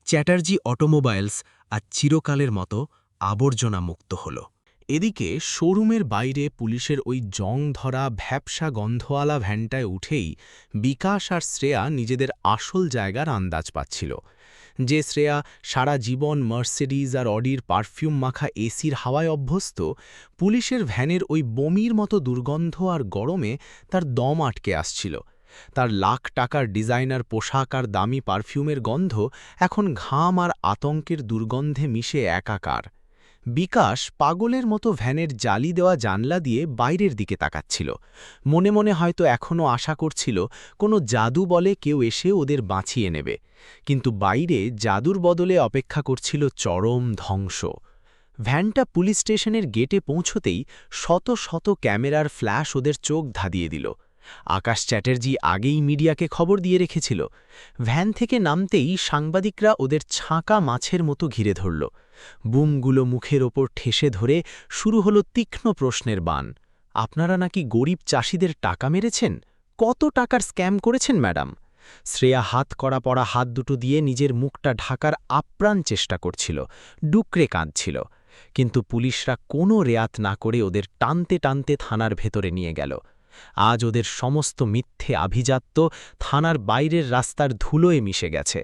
চ্যাটার্জি অটোমোবাইলস আর চিরকালের মতো আবর্জনা মুক্ত হল। এদিকে শোরুমের বাইরে পুলিশের ওই জং ধরা ভ্যাপসা গন্ধওয়ালা ভ্যানটায় উঠেই বিকাশ আর শ্রেয়া নিজেদের আসল জায়গার আন্দাজ পাচ্ছিল। যে শ্রেয়া সারা জীবন মার্সিডিজ আর অডির পারফিউম মাখা এসির হাওয়ায় অভ্যস্ত, পুলিশের ভ্যানের ওই বমির মতো দুর্গন্ধ আর গরমে তার দম আটকে আসছিল। তার লাখ টাকার ডিজাইনার পোশাক আর দামি পারফিউমের গন্ধ এখন ঘাম আর আতঙ্কের দুর্গন্ধে মিশে একাকার। বিকাশ পাগলের মতো ভ্যানের জালি দেওয়া জানলা দিয়ে বাইরের দিকে তাকাচ্ছিল। মনে মনে হয়তো এখনও আশা করছিল কোনো জাদু বলে কেউ এসে ওদের বাঁচিয়ে নেবে, কিন্তু বাইরে জাদুর বদলে অপেক্ষা করছিল চরম ধ্বংস। ভ্যানটা পুলিশ স্টেশনের গেটে পৌঁছতেই শত শত ক্যামেরার ফ্ল্যাশ ওদের চোখ ধাঁধিয়ে দিল। আকাশ চ্যাটার্জি আগেই মিডিয়াকে খবর দিয়ে রেখেছিল। ভ্যান থেকে নামতেই সাংবাদিকরা ওদের ছাঁকা মাছের মতো ঘিরে ধরল। বুমগুলো মুখের ওপর ঠেসে ধরে শুরু হলো তীক্ষ্ণ প্রশ্নের বাণ। আপনারা নাকি গরিব চাষিদের টাকা মেরেছেন? কত টাকার স্ক্যাম করেছেন ম্যাডাম? শ্রেয়া হাত করা পড়া হাত দুটো দিয়ে নিজের মুখটা ঢাকার আপ্রাণ চেষ্টা করছিল, ডুকরে কাঁদছিল। কিন্তু পুলিশরা কোনো রেয়াত না করে ওদের টানতে টানতে থানার ভেতরে নিয়ে গেল। আজ ওদের সমস্ত মিথ্যে আভিজাত্য থানার বাইরের রাস্তার ধুলোয় মিশে গেছে।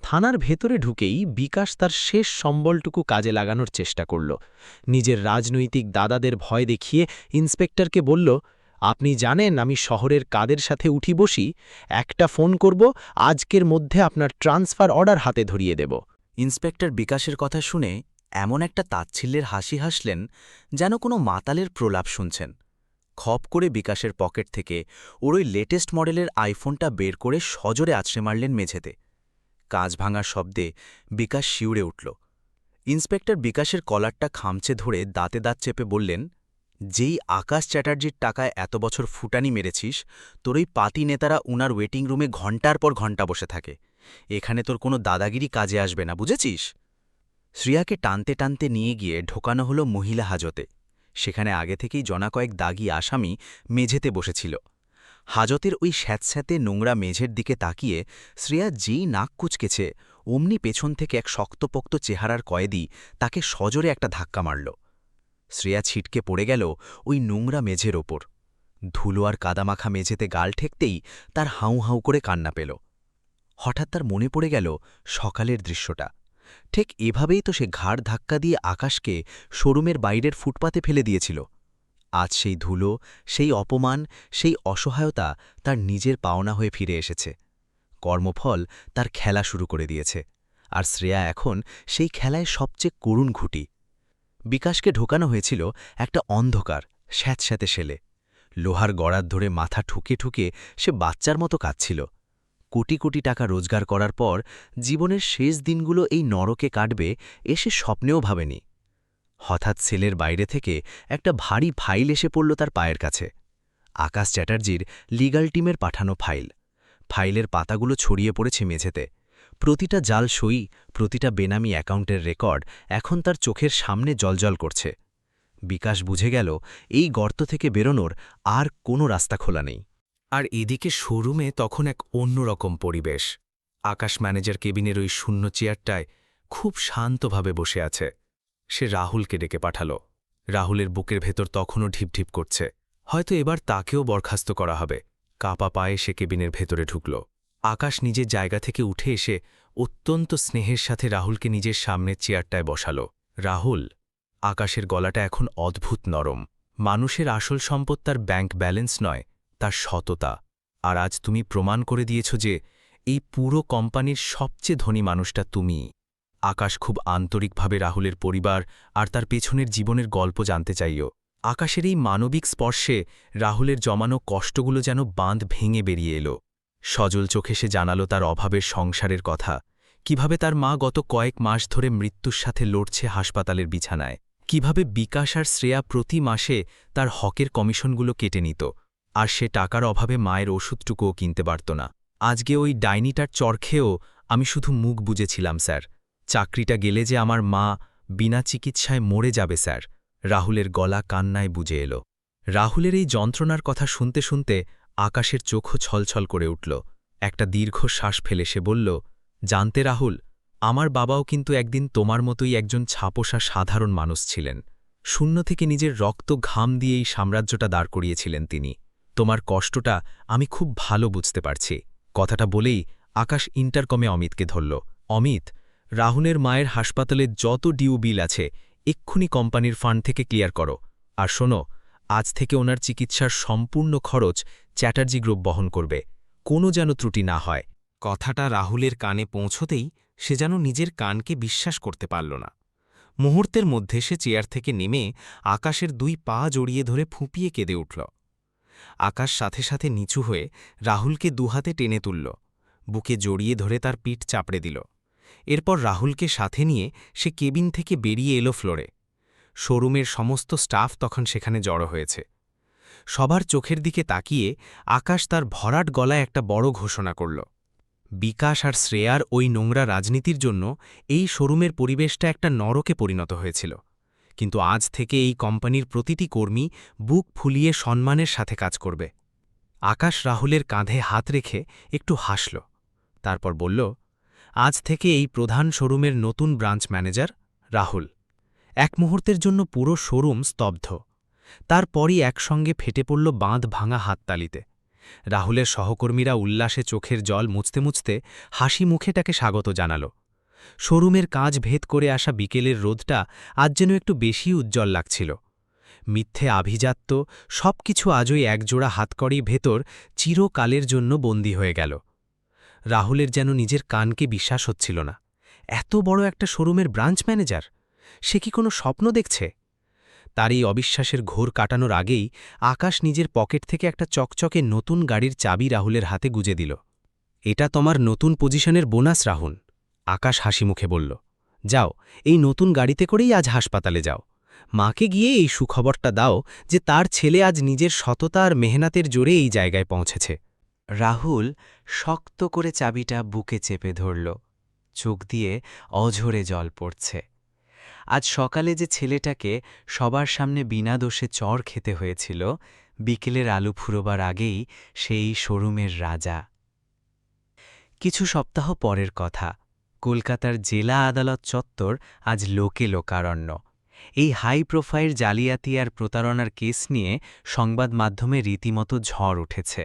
থানার ভেতরে ঢুকেই বিকাশ তার শেষ সম্বলটুকু কাজে লাগানোর চেষ্টা করল। নিজের রাজনৈতিক দাদাদের ভয় দেখিয়ে ইন্সপেক্টরকে বলল, আপনি জানেন আমি শহরের কাদের সাথে উঠি বসি? একটা ফোন করব, আজকের মধ্যে আপনার ট্রান্সফার অর্ডার হাতে ধরিয়ে দেব। ইন্সপেক্টর বিকাশের কথা শুনে এমন একটা তাচ্ছিল্যের হাসি হাসলেন যেন কোনো মাতালের প্রলাপ শুনছেন। খপ করে বিকাশের পকেট থেকে ওর ওই লেটেস্ট মডেলের আইফোনটা বের করে সজোরে আছড়ে মারলেন মেঝেতে। কাঁচ ভাঙার শব্দে বিকাশ শিউরে উঠল। ইন্সপেক্টর বিকাশের কলারটা খামচে ধরে দাঁতে দাঁত চেপে বললেন, যেই আকাশ চ্যাটার্জির টাকায় এত বছর ফুটানি মেরেছিস, তোর ওই পাতি নেতারা উনার ওয়েটিং রুমে ঘণ্টার পর ঘণ্টা বসে থাকে। এখানে তোর কোনো দাদাগিরি কাজে আসবে না, বুঝেছিস? শ্রিয়াকে টানতে টানতে নিয়ে গিয়ে ঢোকানো হলো মহিলা হাজতে। সেখানে আগে থেকেই জনা কয়েক দাগি আসামি মেঝেতে বসেছিল। হাজতের ওই স্যাঁতস্যাঁতে নোংরা মেঝের দিকে তাকিয়ে শ্রেয়া যেই নাক কুচকেছে, অমনি পেছন থেকে এক শক্তপোক্ত চেহারার কয়েদি তাকে সজোরে একটা ধাক্কা মারল। শ্রেয়া ছিটকে পড়ে গেল ওই নোংরা মেঝের ওপর। ধুলো আর কাদামাখা মেঝেতে গাল ঠেকতেই তার হাউ হাউ করে কান্না পেল। হঠাৎ তার মনে পড়ে গেল সকালের দৃশ্যটা। ঠিক এভাবেই তো সে ঘাড় ধাক্কা দিয়ে আকাশকে শোরুমের বাইরের ফুটপাতে ফেলে দিয়েছিল। আজ সেই ধুলো, সেই অপমান, সেই অসহায়তা তার নিজের পাওনা হয়ে ফিরে এসেছে। কর্মফল তার খেলা শুরু করে দিয়েছে, আর শ্রেয়া এখন সেই খেলায় সবচেয়ে করুণ ঘুঁটি। বিকাশকে ঢোকানো হয়েছিল একটা অন্ধকার স্যাঁতস্যাঁতে শেলে। লোহার গড়ার ধরে মাথা ঠুকে ঠুকে সে বাচ্চার মতো কাঁদছিল। কোটি কোটি টাকা রোজগার করার পর জীবনের শেষ দিনগুলো এই নরকে কাটবে সে স্বপ্নেও ভাবেনি। হঠাৎ সেলের বাইরে থেকে একটা ভারী ফাইল এসে পড়ল তার পায়ের কাছে। আকাশ চ্যাটার্জির লিগ্যাল টিমের পাঠানো ফাইল। ফাইলের পাতাগুলো ছড়িয়ে পড়েছে মেঝেতে। প্রতিটা জাল সই, প্রতিটা বেনামি অ্যাকাউন্টের রেকর্ড এখন তার চোখের সামনে জ্বলজ্বল করছে। বিকাশ বুঝে গেল এই গর্ত থেকে বেরোনোর আর কোনো রাস্তা খোলা নেই। আর এদিকে শোরুমে তখন এক অন্যরকম পরিবেশ। আকাশ ম্যানেজার কেবিনের ওই শূন্য চেয়ারটায় খুব শান্তভাবে বসে আছে। সে রাহুলকে ডেকে পাঠাল। রাহুলের বুকের ভেতর তখনও ঢিপঢিপ করছে। হয়তো এবার তাকেও বরখাস্ত করা হবে। কাপা পায়ে সে কেবিনের ভেতরে ঢুকল। আকাশ নিজের জায়গা থেকে উঠে এসে অত্যন্ত স্নেহের সাথে রাহুলকে নিজের সামনের চেয়ারটায় বসাল। রাহুল, আকাশের গলাটা এখন অদ্ভুত নরম। মানুষের আসল সম্পদ তার ব্যাংক ব্যালেন্স নয়, তার সততা। আর আজ তুমি প্রমাণ করে দিয়েছ যে এই পুরো কোম্পানির সবচেয়ে ধনী মানুষটা তুমি। আকাশ খুব আন্তরিকভাবে রাহুলের পরিবার আর তার পেছনের জীবনের গল্প জানতে চাইও। আকাশের এই মানবিক স্পর্শে রাহুলের জমানো কষ্টগুলো যেন বাঁধ ভেঙে বেরিয়ে এলো। সজল চোখে সে জানালো তার অভাবের সংসারের কথা, কিভাবে তার মা গত কয়েক মাস ধরে মৃত্যুর সাথে লড়ছে হাসপাতালের বিছানায়, কিভাবে বিকাশ আর শ্রেয়া প্রতি মাসে তার হকের কমিশনগুলো কেটে নিত, আর সে টাকার অভাবে মায়ের ওষুধটুকুও কিনতে পারত না। আজকে ওই ডাইনিটার চর খেয়েও আমি শুধু মুখ বুজেছিলাম স্যার। চাকরিটা গেলে যে আমার মা বিনা চিকিৎসায় মরে যাবে স্যার। রাহুলের গলা কান্নায় বুঝে এলো। রাহুলের এই যন্ত্রণার কথা শুনতে শুনতে আকাশের চোখও ছলছল করে উঠল। একটা দীর্ঘ শ্বাস ফেলে সে বলল, জানতে রাহুল, আমার বাবাও কিন্তু একদিন তোমার মতোই একজন ছাপোষা সাধারণ মানুষ ছিলেন। শূন্য থেকে নিজের রক্ত ঘাম দিয়ে এই সাম্রাজ্যটা দাঁড় করিয়েছিলেন তিনি। তোমার কষ্টটা আমি খুব ভালো বুঝতে পারছি। কথাটা বলেই আকাশ ইন্টারকমে অমিতকে ধরল। অমিত, রাহুলের মায়ের হাসপাতালের যত ডিউ বিল আছে এক্ষুনি কোম্পানির ফান্ড থেকে ক্লিয়ার করো। আর শোনো, আজ থেকে ওনার চিকিৎসার সম্পূর্ণ খরচ চ্যাটার্জি গ্রুপ বহন করবে। কোনো যেন ত্রুটি না হয়। কথাটা রাহুলের কানে পৌঁছতেই সে যেন নিজের কানকে বিশ্বাস করতে পারল না। মুহূর্তের মধ্যে সে চেয়ার থেকে নেমে আকাশের 2 পা জড়িয়ে ধরে ফুঁপিয়ে কেঁদে উঠল। আকাশ সাথে সাথে নিচু হয়ে রাহুলকে দুহাতে টেনে তুলল, বুকে জড়িয়ে ধরে তার পিঠ চাপড়ে দিল। এরপর রাহুলকে সাথে নিয়ে সে কেবিন থেকে বেরিয়ে এলো ফ্লোরে। শোরুমের সমস্ত স্টাফ তখন সেখানে জড়ো হয়েছে। সবার চোখের দিকে তাকিয়ে আকাশ তার ভরাট গলায় একটা বড় ঘোষণা করল। বিকাশ আর শ্রেয়ার ওই নোংরা রাজনীতির জন্য এই শোরুমের পরিবেশটা একটা নরকে পরিণত হয়েছিল। কিন্তু আজ থেকে এই কোম্পানির প্রতিটি কর্মী বুক ফুলিয়ে সম্মানের সাথে কাজ করবে। আকাশ রাহুলের কাঁধে হাত রেখে একটু হাসল। তারপর বলল, আজ থেকে এই প্রধান শোরুমের নতুন ব্রাঞ্চ ম্যানেজার রাহুল। এক মুহূর্তের জন্য পুরো শোরুম স্তব্ধ। তারপরই একসঙ্গে ফেটে পড়ল বাঁধ ভাঙা হাততালিতে। রাহুলের সহকর্মীরা উল্লাসে চোখের জল মুছতে মুছতে হাসি মুখে তাকে স্বাগত জানাল। শোরুমের কাজ ভেদ করে আসা বিকেলের রোদটা আজ যেন একটু বেশি উজ্জ্বল লাগছিল। মিথ্যে আভিজাত্য সবকিছু আজই একজোড়া হাতকড়ি ভেতর চিরকালের জন্য বন্দী হয়ে গেল। রাহুলের যেন নিজের কানকে বিশ্বাস হচ্ছিল না। এত বড় একটা শোরুমের ব্রাঞ্চ ম্যানেজার, সে কি কোনো স্বপ্ন দেখছে? তার এই অবিশ্বাসের ঘোর কাটানোর আগেই আকাশ নিজের পকেট থেকে একটা চকচকে নতুন গাড়ির চাবি রাহুলের হাতে গুজে দিল। এটা তোমার নতুন পজিশনের বোনাস রাহুল, আকাশ হাসি মুখে বলল। যাও, এই নতুন গাড়িতে করেই আজ হাসপাতালে যাও। মাকে গিয়ে এই সুখবরটা দাও যে তার ছেলে আজ নিজের সততা আর মেহনতের জোরে এই জায়গায় পৌঁছেছে। রাহুল শক্ত করে চাবিটা বুকে চেপে ধরল। চোখ দিয়ে অঝরে জল পড়ছে। আজ সকালে যে ছেলেটাকে সবার সামনে বিনা দোষে চড় খেতে হয়েছিল, বিকেলের আলু ফুরোবার আগেই সেই শোরুমের রাজা। কিছু সপ্তাহ পরের কথা, কলকাতার জেলা আদালত চত্বর আজ লোকে লোকারণ্য। এই হাই প্রোফাইল জালিয়াতি আর প্রতারণার কেস নিয়ে সংবাদ মাধ্যমে রীতিমতো ঝড় উঠেছে।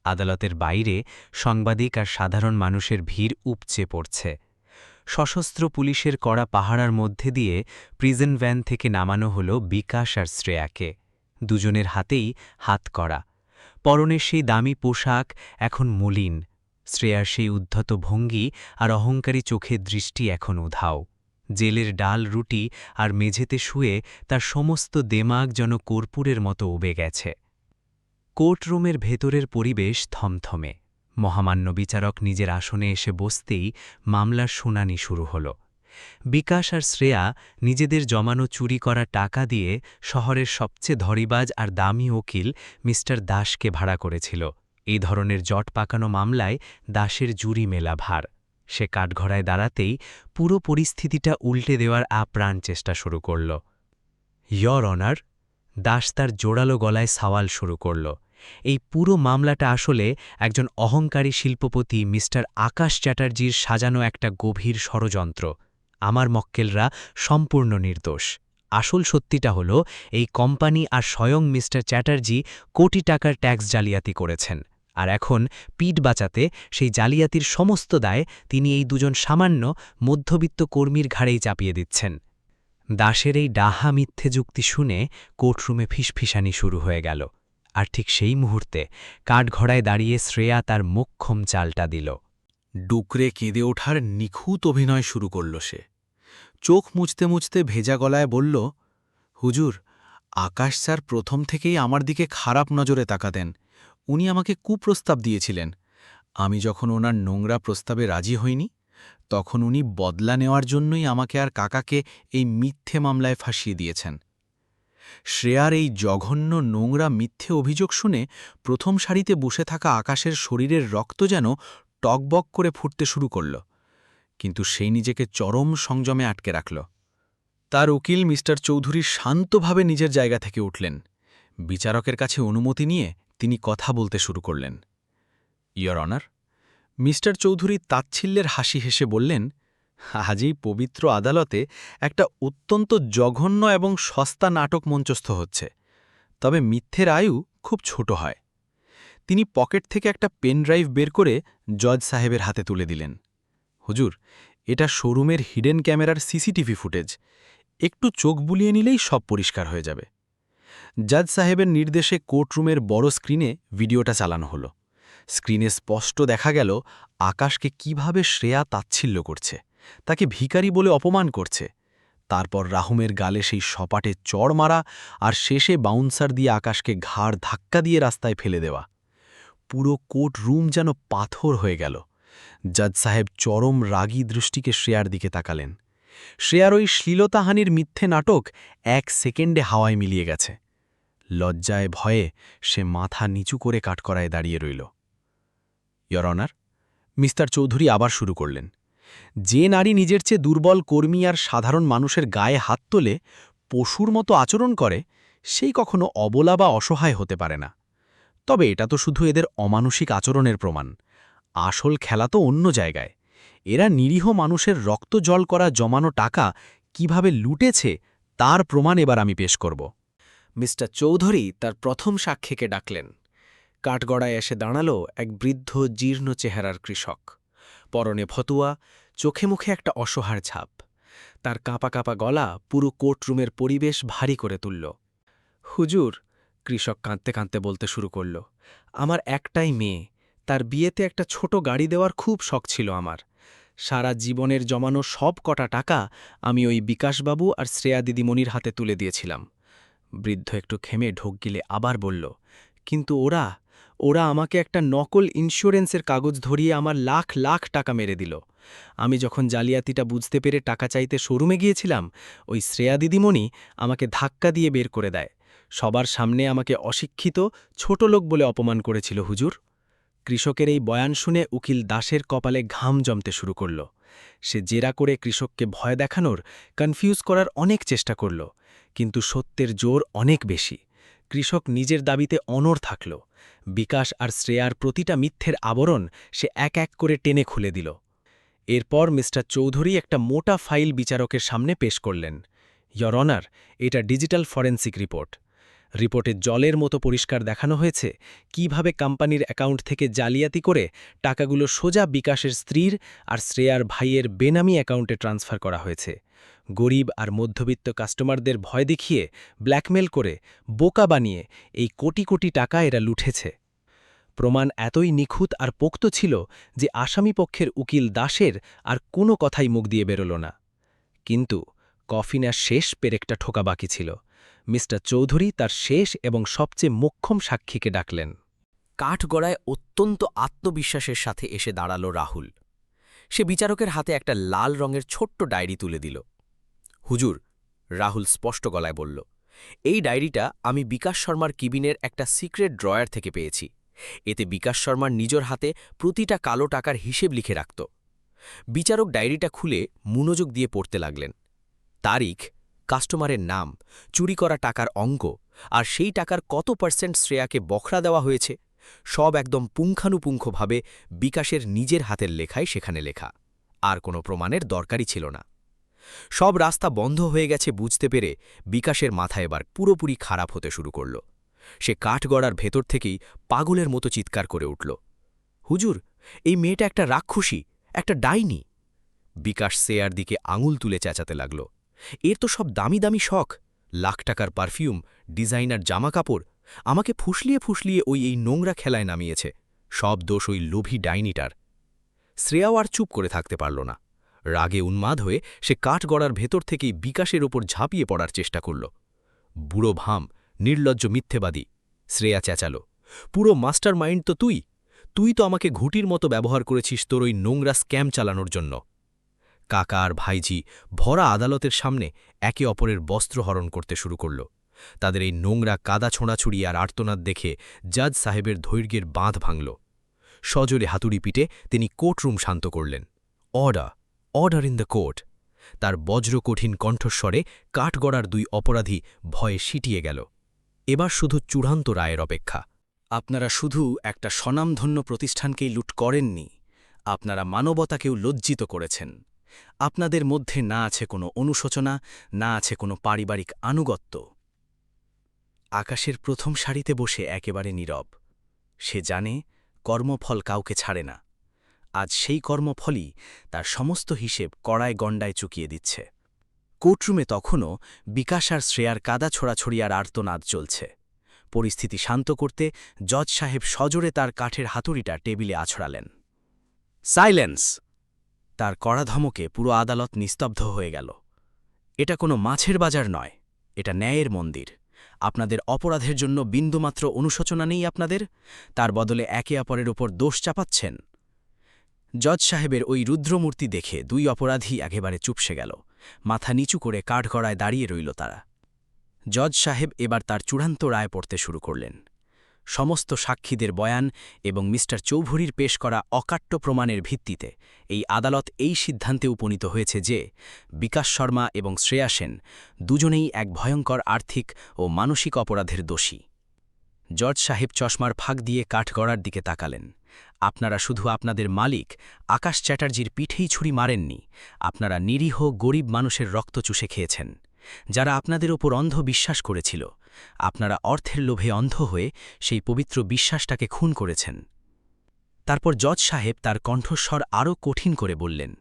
আদালতের বাইরে সাংবাদিক আর সাধারণ মানুষের ভিড় উপচে পড়ছে। সশস্ত্র পুলিশের কড়া পাহারার মধ্যে দিয়ে প্রিজন ভ্যান থেকে নামানো হল বিকাশ আর শ্রেয়াকে। দুজনের হাতেই হাতকড়া। পরনের সেই দামি পোশাক এখন মলিন। শ্রেয়ার সেই উদ্ধত ভঙ্গি আর অহংকারী চোখের দৃষ্টি এখন উধাও। জেলের ডাল রুটি আর মেঝেতে শুয়ে তার সমস্ত দেমাগ যেন কর্পূরের মতো উবে গেছে। কোর্টরুমের ভেতরের পরিবেশ থমথমে। মহামান্য বিচারক নিজের আসনে এসে বসতেই মামলার শুনানি শুরু হল। বিকাশ আর শ্রেয়া নিজেদের জমানো চুরি করা টাকা দিয়ে শহরের সবচেয়ে ধড়িবাজ আর দামি উকিল মিস্টার দাসকে ভাড়া করেছিল। এই ধরনের জট পাকানো মামলায় দাসের জুরি মেলা ভার। সে কাঠঘড়ায় দাঁড়াতেই পুরো পরিস্থিতিটা উল্টে দেওয়ার আপ্রাণ চেষ্টা শুরু করল। ইয়র অনার, দাস তার জোরালো গলায় সওয়াল শুরু করল। এই পুরো মামলাটা আসলে একজন অহংকারী শিল্পপতি মিস্টার আকাশ চ্যাটার্জির সাজানো একটা গভীর ষড়যন্ত্র। আমার মক্কেলরা সম্পূর্ণ নির্দোষ। আসল সত্যিটা হল এই কোম্পানি আর স্বয়ং মিস্টার চ্যাটার্জি কোটি টাকার ট্যাক্স জালিয়াতি করেছেন, আর এখন পিঠ বাঁচাতে সেই জালিয়াতির সমস্ত দায় তিনি এই দুজন সামান্য মধ্যবিত্ত কর্মীর ঘাড়েই চাপিয়ে দিচ্ছেন। দাসের এই ডাহা মিথ্যে যুক্তি শুনে কোর্টরুমে ফিসফিসানি শুরু হয়ে গেল। আর ঠিক সেই মুহূর্তে কাঠঘড়ায় দাঁড়িয়ে শ্রেয়া তার মোক্ষম চালটা দিল। ডুকরে কেঁদে ওঠার নিখুঁত অভিনয় শুরু করল সে। চোখ মুছতে মুছতে ভেজা গলায় বলল, হুজুর, আকাশ স্যার প্রথম থেকেই আমার দিকে খারাপ নজরে তাকাতেন। উনি আমাকে কুপ্রস্তাব দিয়েছিলেন। আমি যখন ওনার নোংরা প্রস্তাবে রাজি হইনি, তখন উনি বদলা নেওয়ার জন্যই আমাকে আর কাকাকে এই মিথ্যে মামলায় ফাঁসিয়ে দিয়েছেন। শ্রেয়ার এই জঘন্য নোংরা মিথ্যে অভিযোগ শুনে প্রথম সারিতে বসে থাকা আকাশের শরীরের রক্ত যেন টকবক করে ফুটতে শুরু করল, কিন্তু সেই নিজেকে চরম সংযমে আটকে রাখল। তার উকিল মিস্টার চৌধুরী শান্তভাবে নিজের জায়গা থেকে উঠলেন। বিচারকের কাছে অনুমতি নিয়ে তিনি কথা বলতে শুরু করলেন। ইয়র অনার, মিস্টার চৌধুরী তাচ্ছিল্যের হাসি হেসে বললেন, আজ এই পবিত্র আদালতে একটা অত্যন্ত জঘন্য এবং সস্তা নাটক মঞ্চস্থ হচ্ছে, তবে মিথ্যের আয়ু খুব ছোট হয়। তিনি পকেট থেকে একটা পেন ড্রাইভ বের করে জজ সাহেবের হাতে তুলে দিলেন। হুজুর, এটা শোরুমের হিডেন ক্যামেরার সিসিটিভি ফুটেজ। একটু চোখ বুলিয়ে নিলেই সব পরিষ্কার হয়ে যাবে। জজ সাহেবের নির্দেশে কোর্টরুমের বড় স্ক্রিনে ভিডিওটা চালানো হলো। স্ক্রিনে স্পষ্ট দেখা গেল আকাশকে কিভাবে শ্রেয়া তাচ্ছিল্য করছে, তাকে ভিখারি বলে অপমান করছে। তারপর রাহুমের গালে সেই সপাটে চড় মারা, আর শেষে বাউন্সার দিয়ে আকাশকে ঘাড় ধাক্কা দিয়ে রাস্তায় ফেলে দেওয়া। পুরো কোর্ট রুম যেন পাথর হয়ে গেল। জজ সাহেব চরম রাগী দৃষ্টিকে শ্রেয়ার দিকে তাকালেন। শ্রেয়ার ওই শ্লীলতাহানির মিথ্যে নাটক 1 সেকেন্ডে হাওয়ায় মিলিয়ে গেছে। লজ্জায় ভয়ে সে মাথা নিচু করে কাঠকড়ায় দাঁড়িয়ে রইল। ইয়র অনার, মিস্টার চৌধুরী আবার শুরু করলেন, যে নারী নিজের চেয়ে দুর্বল কর্মী আর সাধারণ মানুষের গায়ে হাত তোলে, পশুর মতো আচরণ করে, সেই কখনো অবলা বা অসহায় হতে পারে না। তবে এটা তো শুধু এদের অমানুষিক আচরণের প্রমাণ। আসল খেলা তো অন্য জায়গায়। এরা নিরীহ মানুষের রক্ত জল করা জমানো টাকা কিভাবে লুটেছে তার প্রমাণ এবার আমি পেশ করব। মিস্টার চৌধুরী তার প্রথম সাক্ষীকে ডাকলেন। কাঠগড়ায় এসে দাঁড়াল এক বৃদ্ধ জীর্ণ চেহারার কৃষক। পরনে ফতুয়া, চোখে মুখে একটা অসহার ছাপ। তার কাঁপা কাঁপা গলা পুরো কোর্টরুমের পরিবেশ ভারী করে তুলল। হুজুর, কৃষক কাঁদতে কাঁদতে বলতে শুরু করল, আমার একটাই মেয়ে, তার বিয়েতে একটা ছোট গাড়ি দেওয়ার খুব শখ ছিল আমার। সারা জীবনের জমানো সব কটা টাকা আমি ওই বিকাশবাবু আর শ্রেয়া দিদিমণির হাতে তুলে দিয়েছিলাম। বৃদ্ধ একটু খেমে ঢোক গিলে আবার বলল, কিন্তু ওরা আমাকে একটা নকল ইন্স্যুরেন্সের কাগজ ধরিয়ে আমার লাখ লাখ টাকা মেরে দিল। আমি যখন জালিয়াতিটা বুঝতে পেরে টাকা চাইতে শোরুমে গিয়েছিলাম, ওই শ্রেয়া দিদিমণি আমাকে ধাক্কা দিয়ে বের করে দেয়। সবার সামনে আমাকে অশিক্ষিত, ছোট লোক বলে অপমান করেছিল হুজুর। কৃষকের এই বয়ান শুনে উকিল দাসের কপালে ঘাম জমতে শুরু করল। সে জেরা করে কৃষককে ভয় দেখানোর, কনফিউজ করার অনেক চেষ্টা করল, কিন্তু সত্যের জোর অনেক বেশি। কৃষক নিজের দাবিতে অনড় থাকল। বিকাশ আর শ্রেয়ার প্রতিটা মিথ্যের আবরণ সে এক এক করে টেনে খুলে দিল। এরপর মিস্টার চৌধুরী একটা মোটা ফাইল বিচারকের সামনে পেশ করলেন। ইয়র অনার, এটা ডিজিটাল ফরেন্সিক রিপোর্ট। রিপোর্টে জলের মতো পরিষ্কার দেখানো হয়েছে কিভাবে কোম্পানির অ্যাকাউন্ট থেকে জালিয়াতি করে টাকাগুলো সোজা বিকাশের স্ত্রীর আর শ্রেয়ার ভাইয়ের বেনামি অ্যাকাউন্টে ট্রান্সফার করা হয়েছে। গরিব আর মধ্যবিত্ত কাস্টমারদের ভয় দেখিয়ে, ব্ল্যাকমেল করে, বোকা বানিয়ে এই কোটি কোটি টাকা এরা লুঠেছে। প্রমাণ এতই নিখুঁত আর পোক্ত ছিল যে আসামিপক্ষের উকিল দাসের আর কোনো কথাই মুখ দিয়ে বেরোল না। কিন্তু কফিনের শেষ পেরেকটা ঠোকা বাকি ছিল। মিস্টার চৌধুরী তার শেষ এবং সবচেয়ে মোক্ষম সাক্ষীকে ডাকলেন। কাঠগড়ায় অত্যন্ত আত্মবিশ্বাসের সাথে এসে দাঁড়াল রাহুল। সে বিচারকের হাতে একটা লাল রঙের ছোট্ট ডায়েরি তুলে দিল। হুজুর, রাহুল স্পষ্ট গলায় বলল, এই ডায়েরিটা আমি বিকাশ শর্মার কিবিনের একটা সিক্রেট ড্রয়ার থেকে পেয়েছি। এতে বিকাশ শর্মার নিজের হাতে প্রতিটা কালো টাকার হিসেব লিখে রাখত। বিচারক ডায়েরিটা খুলে মনোযোগ দিয়ে পড়তে লাগলেন। তারিখ, কাস্টমারের নাম, চুরি করা টাকার অঙ্ক, আর সেই টাকার কত % শ্রেয়াকে বখরা দেওয়া হয়েছে, সব একদম পুঙ্খানুপুঙ্খভাবে বিকাশের নিজের হাতের লেখায় সেখানে লেখা। আর কোনো প্রমাণের দরকারই ছিল না। সব রাস্তা বন্ধ হয়ে গেছে বুঝতে পেরে বিকাশের মাথা এবার পুরোপুরি খারাপ হতে শুরু করল। সে কাঠগড়ার ভেতর থেকেই পাগলের মতো চিৎকার করে উঠল, হুজুর, এই মেয়েটা একটা রাক্ষসী, একটা ডাইনি। বিকাশ শ্রেয়ার দিকে আঙুল তুলে চেঁচাতে লাগল, এর তো সব দামি দামি শখ, লাখ টাকার পারফিউম, ডিজাইনার জামাকাপড়, আমাকে ফুসলিয়ে ফুসলিয়ে এই নোংরা খেলায় নামিয়েছে। সব দোষ ওই লোভী ডাইনিটার। শ্রেয়াও আর চুপ করে থাকতে পারল না। রাগে উন্মাদ হয়ে সে কাঠগড়ার ভেতর থেকেই বিকাশের ওপর ঝাঁপিয়ে পড়ার চেষ্টা করল। বুড়ো ভাম, নির্লজ্জ মিথ্যেবাদী, শ্রেয়া চেঁচাল, পুরো মাস্টার মাইন্ড তো তুই। তুই তো আমাকে ঘুটির মতো ব্যবহার করেছিস তোর ওই নোংরা স্ক্যাম চালানোর জন্য। কাকা আর ভাইজি ভরা আদালতের সামনে একে অপরের বস্ত্র হরণ করতে শুরু করল। তাদের এই নোংরা কাদা ছোঁড়াছুড়ি আর আর্তনাদ দেখে জাজ সাহেবের ধৈর্যের বাঁধ ভাঙল। সজোরে হাতুড়ি পিটে তিনি কোর্টরুম শান্ত করলেন। Order, order in the court. তার বজ্রকঠিন কণ্ঠস্বরে কাঠগড়ার 2 অপরাধী ভয়ে সিটিয়ে গেল। এবার শুধু চূড়ান্ত রায়ের অপেক্ষা। আপনারা শুধু একটা স্বনামধন্য প্রতিষ্ঠানকেই লুট করেননি, আপনারা মানবতাকেও লজ্জিত করেছেন। আপনাদের মধ্যে না আছে কোনো অনুশোচনা, না আছে কোনো পারিবারিক আনুগত্য। আকাশের প্রথম সারিতে বসে একেবারে নীরব। সে জানে কর্মফল কাউকে ছাড়ে না। আজ সেই কর্মফলই তার সমস্ত হিসেব কড়ায় গণ্ডায় চুকিয়ে দিচ্ছে। কোর্টরুমে তখনও বিকাশ আর শ্রেয়ার কাদা ছোড়াছড়ি আর আর্তনাদ চলছে। পরিস্থিতি শান্ত করতে জজ সাহেব সজোরে তার কাঠের হাতুড়িটা টেবিলে আছড়ালেন। সাইলেন্স! তার কড়া ধমকে পুরো আদালত নিস্তব্ধ হয়ে গেল। এটা কোনো মাছের বাজার নয়, এটা ন্যায়ের মন্দির। আপনাদের অপরাধের জন্য বিন্দুমাত্র অনুশোচনা নেই আপনাদের, তার বদলে একে অপরের ওপর দোষ চাপাচ্ছেন। জজ সাহেবের ওই রুদ্রমূর্তি দেখে 2 অপরাধী একেবারে চুপসে গেল। মাথা নিচু করে কাঠগড়ায় দাঁড়িয়ে রইল তারা। জজ সাহেব এবার তার চূড়ান্ত রায় পড়তে শুরু করলেন। সমস্ত সাক্ষীদের বয়ান এবং মিস্টার চৌধুরীর পেশ করা অকাট্য প্রমাণের ভিত্তিতে এই আদালত এই সিদ্ধান্তে উপনীত হয়েছে যে বিকাশ শর্মা এবং শ্রেয়া সেন দুজনেই এক ভয়ঙ্কর আর্থিক ও মানসিক অপরাধের দোষী। জজ সাহেব চশমার ফাঁক দিয়ে কাঠগড়ার দিকে তাকালেন। আপনারা শুধু আপনাদের মালিক আকাশ চ্যাটার্জির পিঠেই ছুরি মারেননি, আপনারা নিরীহ গরিব মানুষের রক্ত চুষে খেয়েছেন, যারা আপনাদের ওপর অন্ধ বিশ্বাস করেছিল। আপনারা অর্থের লোভে অন্ধ হয়ে সেই পবিত্র বিশ্বাসটাকে খুন করেছেন। তারপর জজ সাহেব তার কণ্ঠস্বর আরও কঠিন করে বললেন,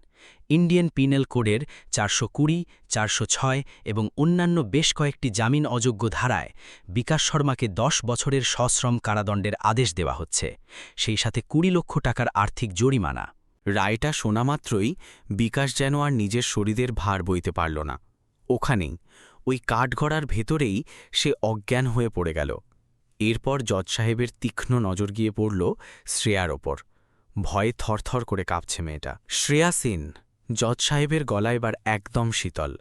ইন্ডিয়ান পিনেল কোডের 420, 406 এবং অন্যান্য বেশ কয়েকটি জামিন অযোগ্য ধারায় বিকাশ শর্মাকে 10 বছরের সশ্রম কারাদণ্ডের আদেশ দেওয়া হচ্ছে, সেই সাথে 20 লক্ষ টাকার আর্থিক জরিমানা। রায়টা শোনামাত্রই বিকাশ যেন আর নিজের শরীরের ভার বইতে পারল না। ওখানেই ওই কাঠগড়ার ভেতরেই সে অজ্ঞান হয়ে পড়ে গেল। এরপর জজ সাহেবের তীক্ষ্ণ নজর গিয়ে পড়ল শ্রেয়ার ওপর। ভয়ে থরথর করে কাঁপছে মেয়েটা। শ্রেয়া সেন, জজ সাহেবের গলা এবার একদম শীতল।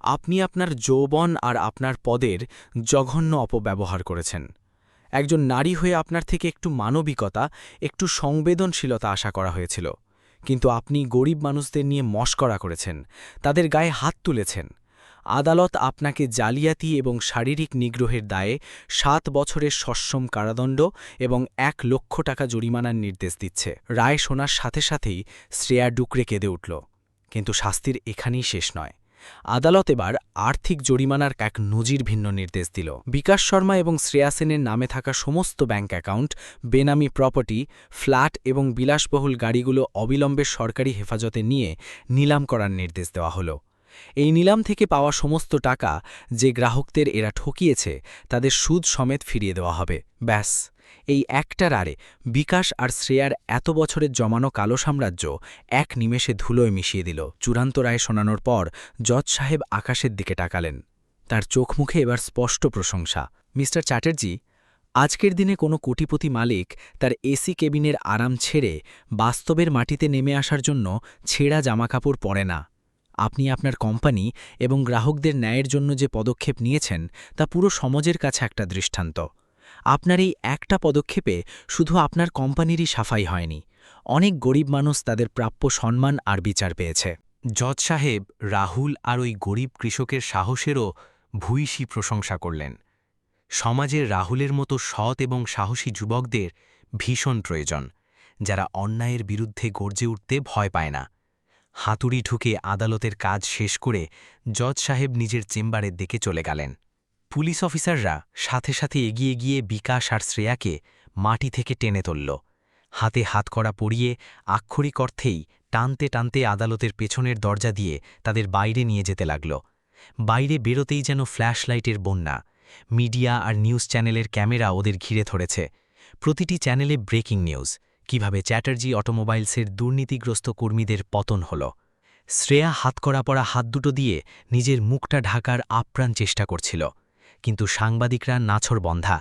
আপনি আপনার যৌবন আর আপনার পদের জঘন্য অপব্যবহার করেছেন। একজন নারী হয়ে আপনার থেকে একটু মানবিকতা, একটু সংবেদনশীলতা আশা করা হয়েছিল, কিন্তু আপনি গরিব মানুষদের নিয়ে মশকরা করেছেন, তাদের গায়ে হাত তুলেছেন। আদালত আপনাকে জালিয়াতি এবং শারীরিক নিগ্রহের দায়ে 7 বছরের সশ্রম কারাদণ্ড এবং 1 লক্ষ টাকা জরিমানার নির্দেশ দিচ্ছে। রায় শোনার সাথে সাথেই শ্রেয়া ডুকরে কেঁদে উঠল। কিন্তু শাস্তির এখানেই শেষ নয়। আদালত এবার আর্থিক জরিমানার এক নজিরভিন্ন নির্দেশ দিল। বিকাশ শর্মা এবং শ্রেয়া সেনের নামে থাকা সমস্ত ব্যাঙ্ক অ্যাকাউন্ট, বেনামি প্রপার্টি, ফ্ল্যাট এবং বিলাসবহুল গাড়িগুলো অবিলম্বে সরকারি হেফাজতে নিয়ে নিলাম করার নির্দেশ দেওয়া হলো। এই নিলাম থেকে পাওয়া সমস্ত টাকা যে গ্রাহকদের এরা ঠকিয়েছে তাদের সুদ সমেত ফিরিয়ে দেওয়া হবে। ব্যাস, এই একটার আড়ে বিকাশ আর শ্রেয়ার এত বছরের জমানো কালো সাম্রাজ্য এক নিমেষে ধুলোয় মিশিয়ে দিল। চূড়ান্ত রায় শোনানোর পর জজ সাহেব আকাশের দিকে তাকালেন। তার চোখ মুখে এবার স্পষ্ট প্রশংসা। মিস্টার চ্যাটার্জি, আজকের দিনে কোনো কোটিপতি মালিক তার এসি কেবিনের আরাম ছেড়ে বাস্তবের মাটিতে নেমে আসার জন্য ছেঁড়া জামাকাপড় পরে না। আপনি আপনার কোম্পানি এবং গ্রাহকদের ন্যায়ের জন্য যে পদক্ষেপ নিয়েছেন তা পুরো সমাজের কাছে একটা দৃষ্টান্ত। আপনার এই একটা পদক্ষেপে শুধু আপনার কোম্পানিরই সাফাই হয়নি, অনেক গরিব মানুষ তাদের প্রাপ্য সম্মান আর বিচার পেয়েছে। জজ সাহেব রাহুল আর ওই গরিব কৃষকের সাহসেরও ভূয়সী প্রশংসা করলেন। সমাজের রাহুলের মতো সৎ এবং সাহসী যুবকদের ভীষণ প্রয়োজন, যারা অন্যায়ের বিরুদ্ধে গর্জে উঠতে ভয় পায় না। হাতুড়ি ঢুকে আদালতের কাজ শেষ করে জজ সাহেব নিজের চেম্বারের দিকে চলে গেলেন। পুলিশ অফিসাররা সাথে সাথে এগিয়ে গিয়ে বিকাশ আর শ্রেয়াকে মাটি থেকে টেনে তুলল। হাতে হাতকড়া পরিয়ে আক্ষরিক অর্থেই টানতে টানতে আদালতের পেছনের দরজা দিয়ে তাদের বাইরে নিয়ে যেতে লাগল। বাইরে বেরোতেই যেন ফ্ল্যাশ লাইটের বন্যা। মিডিয়া আর নিউজ চ্যানেলের ক্যামেরা ওদের ঘিরে ধরেছে। প্রতিটি চ্যানেলে ব্রেকিং নিউজ, কিভাবে চ্যাটার্জি অটোমোবাইলসের দুর্নীতিগ্রস্ত কর্মীদের পতন হল। শ্রেয়া হাতকড়া পরা হাত দুটো দিয়ে নিজের মুখটা ঢাকার আপ্রাণ চেষ্টা করছিল, কিন্তু সাংবাদিকরা নাছোড়বন্ধা,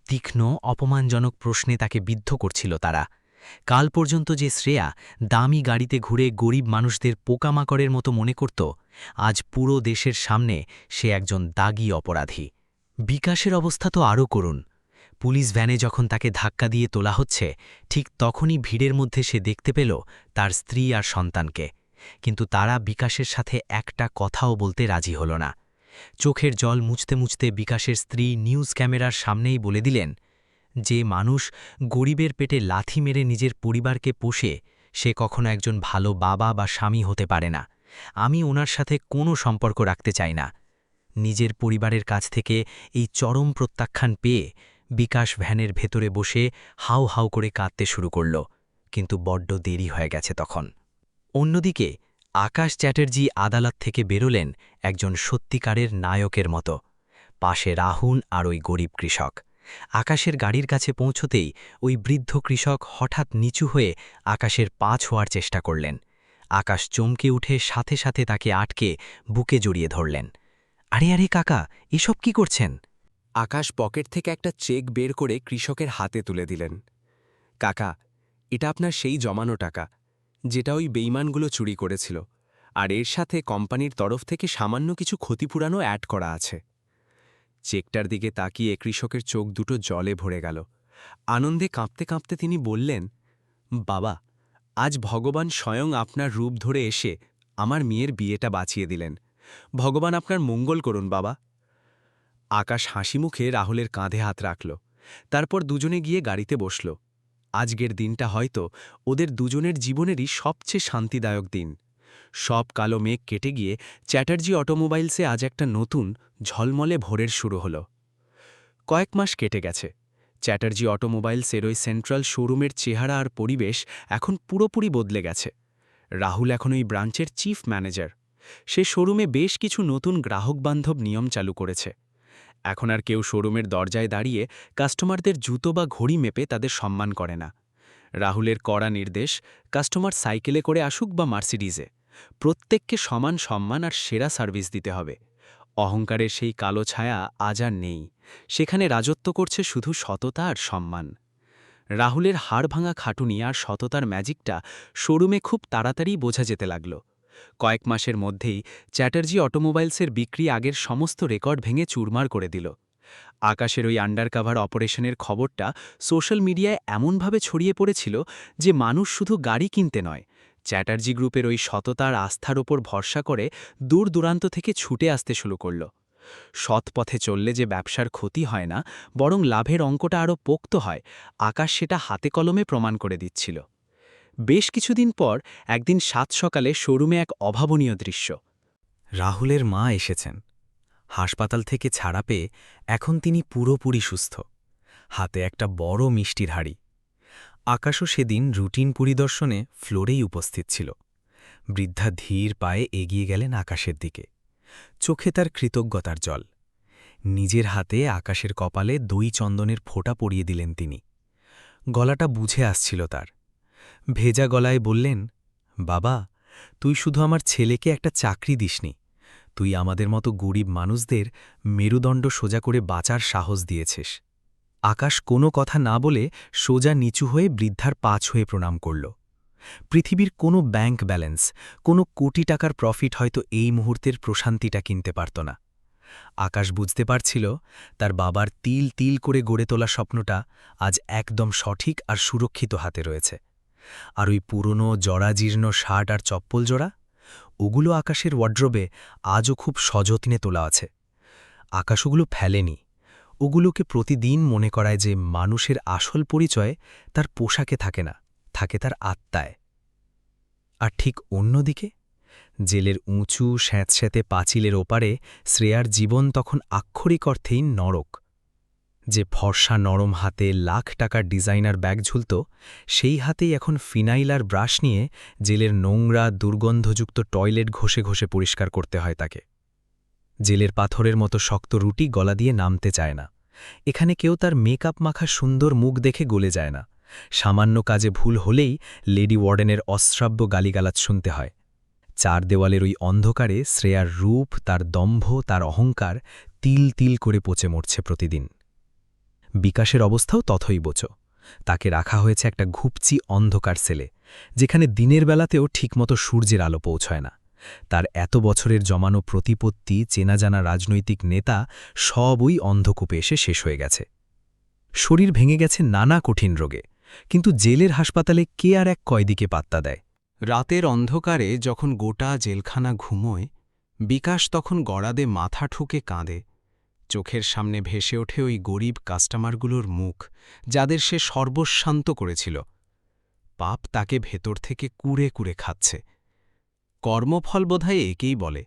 তীক্ষ্ণ অপমানজনক প্রশ্নে তাকে বিদ্ধ করছিল তারা। কাল পর্যন্ত যে শ্রেয়া দামি গাড়িতে ঘুরে গরিব মানুষদের পোকামাকড়ের মতো মনে করত, আজ পুরো দেশের সামনে সে একজন দাগী অপরাধী। বিকাশের অবস্থা তো আরও করুণ। পুলিশ ভ্যানে যখন তাকে ধাক্কা দিয়ে তোলা হচ্ছে, ঠিক তখনই ভিড়ের মধ্যে সে দেখতে পেল তার স্ত্রী আর সন্তানকে, কিন্তু তারা বিকাশের সাথে একটা কথাও বলতে রাজি হল না। চোখের জল মুছতে মুছতে বিকাশের স্ত্রী নিউজ ক্যামেরার সামনেই বলে দিলেন, যে মানুষ গরিবের পেটে লাথি মেরে নিজের পরিবারকে পোষে, সে কখনো একজন ভালো বাবা বা স্বামী হতে পারে না। আমি ওনার সাথে কোনো সম্পর্ক রাখতে চাই না। নিজের পরিবারের কাছ থেকে এই চরম প্রত্যাখ্যান পেয়ে বিকাশ ভ্যানের ভেতরে বসে হাউ হাউ করে কাঁদতে শুরু করল, কিন্তু বড্ড দেরি হয়ে গেছে তখন। অন্যদিকে আকাশ চ্যাটার্জি আদালত থেকে বেরোলেন একজন সত্যিকারের নায়কের মতো। পাশে রাহুল আর ওই গরিব কৃষক। আকাশের গাড়ির কাছে পৌঁছতেই ওই বৃদ্ধ কৃষক হঠাৎ নিচু হয়ে আকাশের পা ছোঁয়ার চেষ্টা করলেন। আকাশ চমকে উঠে সাথে সাথে তাকে আটকে বুকে জড়িয়ে ধরলেন। আরে আরে কাকা, এসব কি করছেন? আকাশ পকেট থেকে একটা চেক বের করে কৃষকের হাতে তুলে দিলেন। কাকা, এটা আপনার সেই জমানো টাকা, যেটা ওই বেইমানগুলো চুরি করেছিল, আর এর সাথে কোম্পানির তরফ থেকে সামান্য কিছু ক্ষতিপূরণও অ্যাড করা আছে। চেকটার দিকে তাকিয়ে কৃষকের চোখ দুটো জলে ভরে গেল। আনন্দে কাঁপতে কাঁপতে তিনি বললেন, বাবা, আজ ভগবান স্বয়ং আপনার রূপ ধরে এসে আমার মেয়ের বিয়েটা বাঁচিয়ে দিলেন। ভগবান আপনার মঙ্গল করুন বাবা। আকাশ হাসি মুখে রাহুলের কাঁধে হাত রাখল। তারপর দুজনে গিয়ে গাড়িতে বসল। আজকের দিনটা হয়তো ওদের দুজনের জীবনেরই সবচেয়ে শান্তিদায়ক দিন। সব কালো মেঘ কেটে গিয়ে চ্যাটার্জি অটোমোবাইলসে আজ একটা নতুন ঝলমলে ভোরের শুরু হল। কয়েক মাস কেটে গেছে। চ্যাটার্জি অটোমোবাইলসের ওই সেন্ট্রাল শোরুমের চেহারা আর পরিবেশ এখন পুরোপুরি বদলে গেছে। রাহুল এখন ওই ব্রাঞ্চের চিফ ম্যানেজার। সে শোরুমে বেশ কিছু নতুন গ্রাহকবান্ধব নিয়ম চালু করেছে। এখন আর কেউ শোরুমের দরজায় দাঁড়িয়ে কাস্টমারদের জুতো বা ঘড়ি মেপে তাদের সম্মান করে না। রাহুলের কড়া নির্দেশ, কাস্টমার সাইকেলে করে আসুক বা মার্সিডিজে, প্রত্যেককে সমান সম্মান আর সেরা সার্ভিস দিতে হবে। অহংকারের সেই কালো ছায়া আজ আর নেই। সেখানে রাজত্ব করছে শুধু সততা আর সম্মান। রাহুলের হাড় ভাঙা খাটুনি আর সততার ম্যাজিকটা শোরুমে খুব তাড়াতাড়ি বোঝা যেতে লাগল। কয়েক মাসের মধ্যেই চ্যাটার্জি অটোমোবাইলসের বিক্রি আগের সমস্ত রেকর্ড ভেঙে চুরমার করে দিল। আকাশের ওই আন্ডারকাভার অপারেশনের খবরটা সোশ্যাল মিডিয়ায় এমনভাবে ছড়িয়ে পড়েছিল যে মানুষ শুধু গাড়ি কিনতে নয়, চ্যাটার্জি গ্রুপের ওই সততার আস্থার ওপর ভরসা করে দূর দূরান্ত থেকে ছুটে আসতে শুরু করল। সৎ পথে চললে যে ব্যবসার ক্ষতি হয় না, বরং লাভের অঙ্কটা আরও পোক্ত হয়, আকাশ সেটা হাতে কলমে প্রমাণ করে দিচ্ছিল। বেশ কিছুদিন পর একদিন সাত সকালে শোরুমে এক অভাবনীয় দৃশ্য। রাহুলের মা এসেছেন। হাসপাতাল থেকে ছাড়া পেয়ে এখন তিনি পুরোপুরি সুস্থ। হাতে একটা বড় মিষ্টির হাড়ি। আকাশও সেদিন রুটিন পরিদর্শনে ফ্লোরেই উপস্থিত ছিল। বৃদ্ধা ধীর পায়ে এগিয়ে গেলেন আকাশের দিকে। চোখে তার কৃতজ্ঞতার জল। নিজের হাতে আকাশের কপালে দই চন্দনের ফোঁটা পরিয়ে দিলেন তিনি। গলাটা বুঝে আসছিল তার। ভেজা গলায় বললেন, বাবা, তুই শুধু আমার ছেলেকে একটা চাকরি দিসনি, তুই আমাদের মতো গরিব মানুষদের মেরুদণ্ড সোজা করে বাঁচার সাহস দিয়েছিস। আকাশ কোনো কথা না বলে সোজা নিচু হয়ে বৃদ্ধার পা ছুঁয়ে প্রণাম করল। পৃথিবীর কোনো ব্যাংক ব্যালেন্স, কোনো কোটি টাকার প্রফিট হয়তো এই মুহূর্তের প্রশান্তিটা কিনতে পারত না। আকাশ বুঝতে পারছিল তার বাবার তিল তিল করে গড়ে তোলা স্বপ্নটা আজ একদম সঠিক আর সুরক্ষিত হাতে রয়েছে। আর ওই পুরনো জরাজীর্ণ শার্ট আর চপ্পল জোড়া, ওগুলো আকাশের ওয়ার্ড্রোবে আজও খুব সযত্নে তোলা আছে। আকাশ ওগুলো ফেলেনি, ওগুলোকে প্রতিদিন মনে করায় যে মানুষের আসল পরিচয় তার পোশাকে থাকে না, থাকে তার আত্মায়। আর ঠিক অন্যদিকে জেলের উঁচু স্যাঁতস্যাঁতে পাঁচিলের ওপারে শ্রেয়ার জীবন তখন আক্ষরিক অর্থেই নরক। যে ফর্সা নরম হাতে লাখ টাকার ডিজাইনার ব্যাগ ঝুলত, সেই হাতেই এখন ফিনাইল আর ব্রাশ নিয়ে জেলের নোংরা দুর্গন্ধযুক্ত টয়লেট ঘষে ঘষে পরিষ্কার করতে হয় তাকে। জেলের পাথরের মতো শক্ত রুটি গলা দিয়ে নামতে চায় না। এখানে কেউ তার মেকআপ মাখা সুন্দর মুখ দেখে গলে যায় না। সামান্য কাজে ভুল হলেই লেডি ওয়ার্ডেনের অশ্রাব্য গালিগালাজ শুনতে হয়। চার দেওয়ালের ওই অন্ধকারে শ্রেয়ার রূপ, তার দম্ভ, তার অহংকার তিল তিল করে পচে মরছে প্রতিদিন। বিকাশের অবস্থাও তথৈবচ। তাকে রাখা হয়েছে একটা ঘুপচি অন্ধকার সেলে, যেখানে দিনের বেলাতেও ঠিকমতো সূর্যের আলো পৌঁছয় না। তার এত বছরের জমানো প্রতিপত্তি, চেনাজানা রাজনৈতিক নেতা সবই অন্ধকূপে এসে শেষ হয়ে গেছে। শরীর ভেঙে গেছে নানা কঠিন রোগে, কিন্তু জেলের হাসপাতালে কে আর এক কয়েদিকে পাত্তা দেয়? রাতের অন্ধকারে যখন গোটা জেলখানা ঘুমোয়, বিকাশ তখন গড়াদে মাথা ঠুকে কাঁদে। চোখের সামনে ভেসে ওঠে ওই গরিব কাস্টমারগুলোর মুখ, যাদের সে সর্বস্বান্ত করেছিল। পাপ তাকে ভেতর থেকে কুড়ে কুড়ে খাচ্ছে। কর্মফল বোধহয় একেই বলে।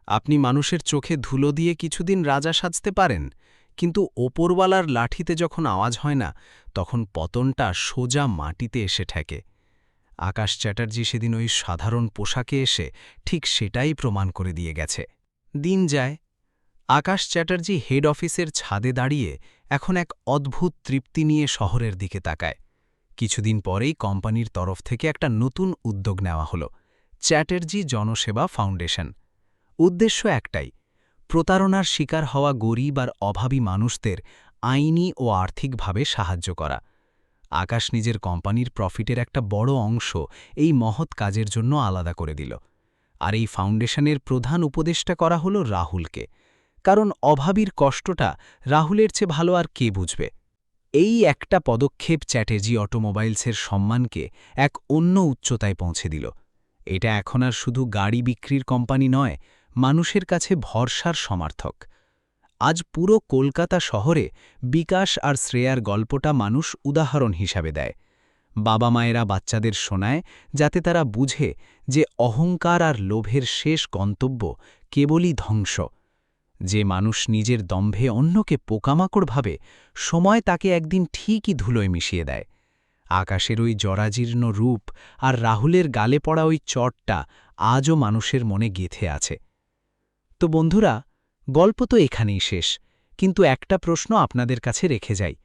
আপনি মানুষের চোখে ধুলো দিয়ে কিছুদিন রাজা সাজতে পারেন, কিন্তু ওপরওয়ালার লাঠিতে যখন আওয়াজ হয় না, তখন পতনটা সোজা মাটিতে এসে ঠেকে। আকাশ চ্যাটার্জি সেদিন ওই সাধারণ পোশাকে এসে ঠিক সেটাই প্রমাণ করে দিয়ে গেছে। দিন যায়, আকাশ চ্যাটার্জি হেড অফিসের ছাদে দাঁড়িয়ে এখন এক অদ্ভুত তৃপ্তি নিয়ে শহরের দিকে তাকায়। কিছুদিন পরেই কোম্পানির তরফ থেকে একটা নতুন উদ্যোগ নেওয়া হলো, চ্যাটার্জি জনসেবা ফাউন্ডেশন। উদ্দেশ্য একটাই, প্রতারণার শিকার হওয়া গরিব আর অভাবী মানুষদের আইনি ও আর্থিকভাবে সাহায্য করা। আকাশ নিজের কোম্পানির প্রফিটের একটা বড় অংশ এই মহৎ কাজের জন্য আলাদা করে দিল। আর এই ফাউন্ডেশনের প্রধান উপদেষ্টা করা হলো রাহুলকে, কারণ অভাবীর কষ্টটা রাহুলের চেয়ে ভালো আর কে বুঝবে। এই একটা পদক্ষেপ চ্যাটার্জি অটোমোবাইলসের সম্মানকে এক অন্য উচ্চতায় পৌঁছে দিল। এটা এখন আর শুধু গাড়ি বিক্রির কোম্পানি নয়, মানুষের কাছে ভরসার সমার্থক। আজ পুরো কলকাতা শহরে বিকাশ আর শ্রেয়ার গল্পটা মানুষ উদাহরণ হিসাবে দেয়। বাবা মায়েরা বাচ্চাদের শোনায়, যাতে তারা বুঝে যে অহংকার আর লোভের শেষ গন্তব্য কেবলই ধ্বংস। যে মানুষ নিজের দম্ভে অন্যকে পোকামাকড় ভাবে, সময় তাকে একদিন ঠিকই ধুলোয় মিশিয়ে দেয়। আকাশের ওই জরাজীর্ণ রূপ আর রাহুলের গালে পড়া ওই চটটা আজও মানুষের মনে গেঁথে আছে। তো বন্ধুরা, গল্প তো এখানেই শেষ, কিন্তু একটা প্রশ্ন আপনাদের কাছে রেখে যাই।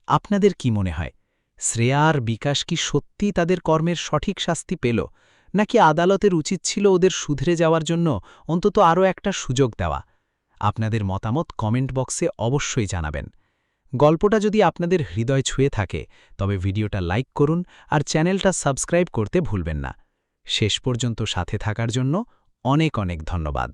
আপনাদের কি মনে হয়, শ্রেয়া আর বিকাশ কি সত্যি তাদের কর্মের সঠিক শাস্তি পেল, নাকি আদালতের উচিত ছিল ওদের শুধরে যাওয়ার জন্য অন্তত আরও একটা সুযোগ দেওয়া? আপনাদের মতামত কমেন্ট বক্সে অবশ্যই জানাবেন। গল্পটা যদি আপনাদের হৃদয় ছুঁয়ে থাকে, তবে ভিডিওটা লাইক করুন আর চ্যানেলটা সাবস্ক্রাইব করতে ভুলবেন না। শেষ পর্যন্ত সাথে থাকার জন্য অনেক অনেক ধন্যবাদ।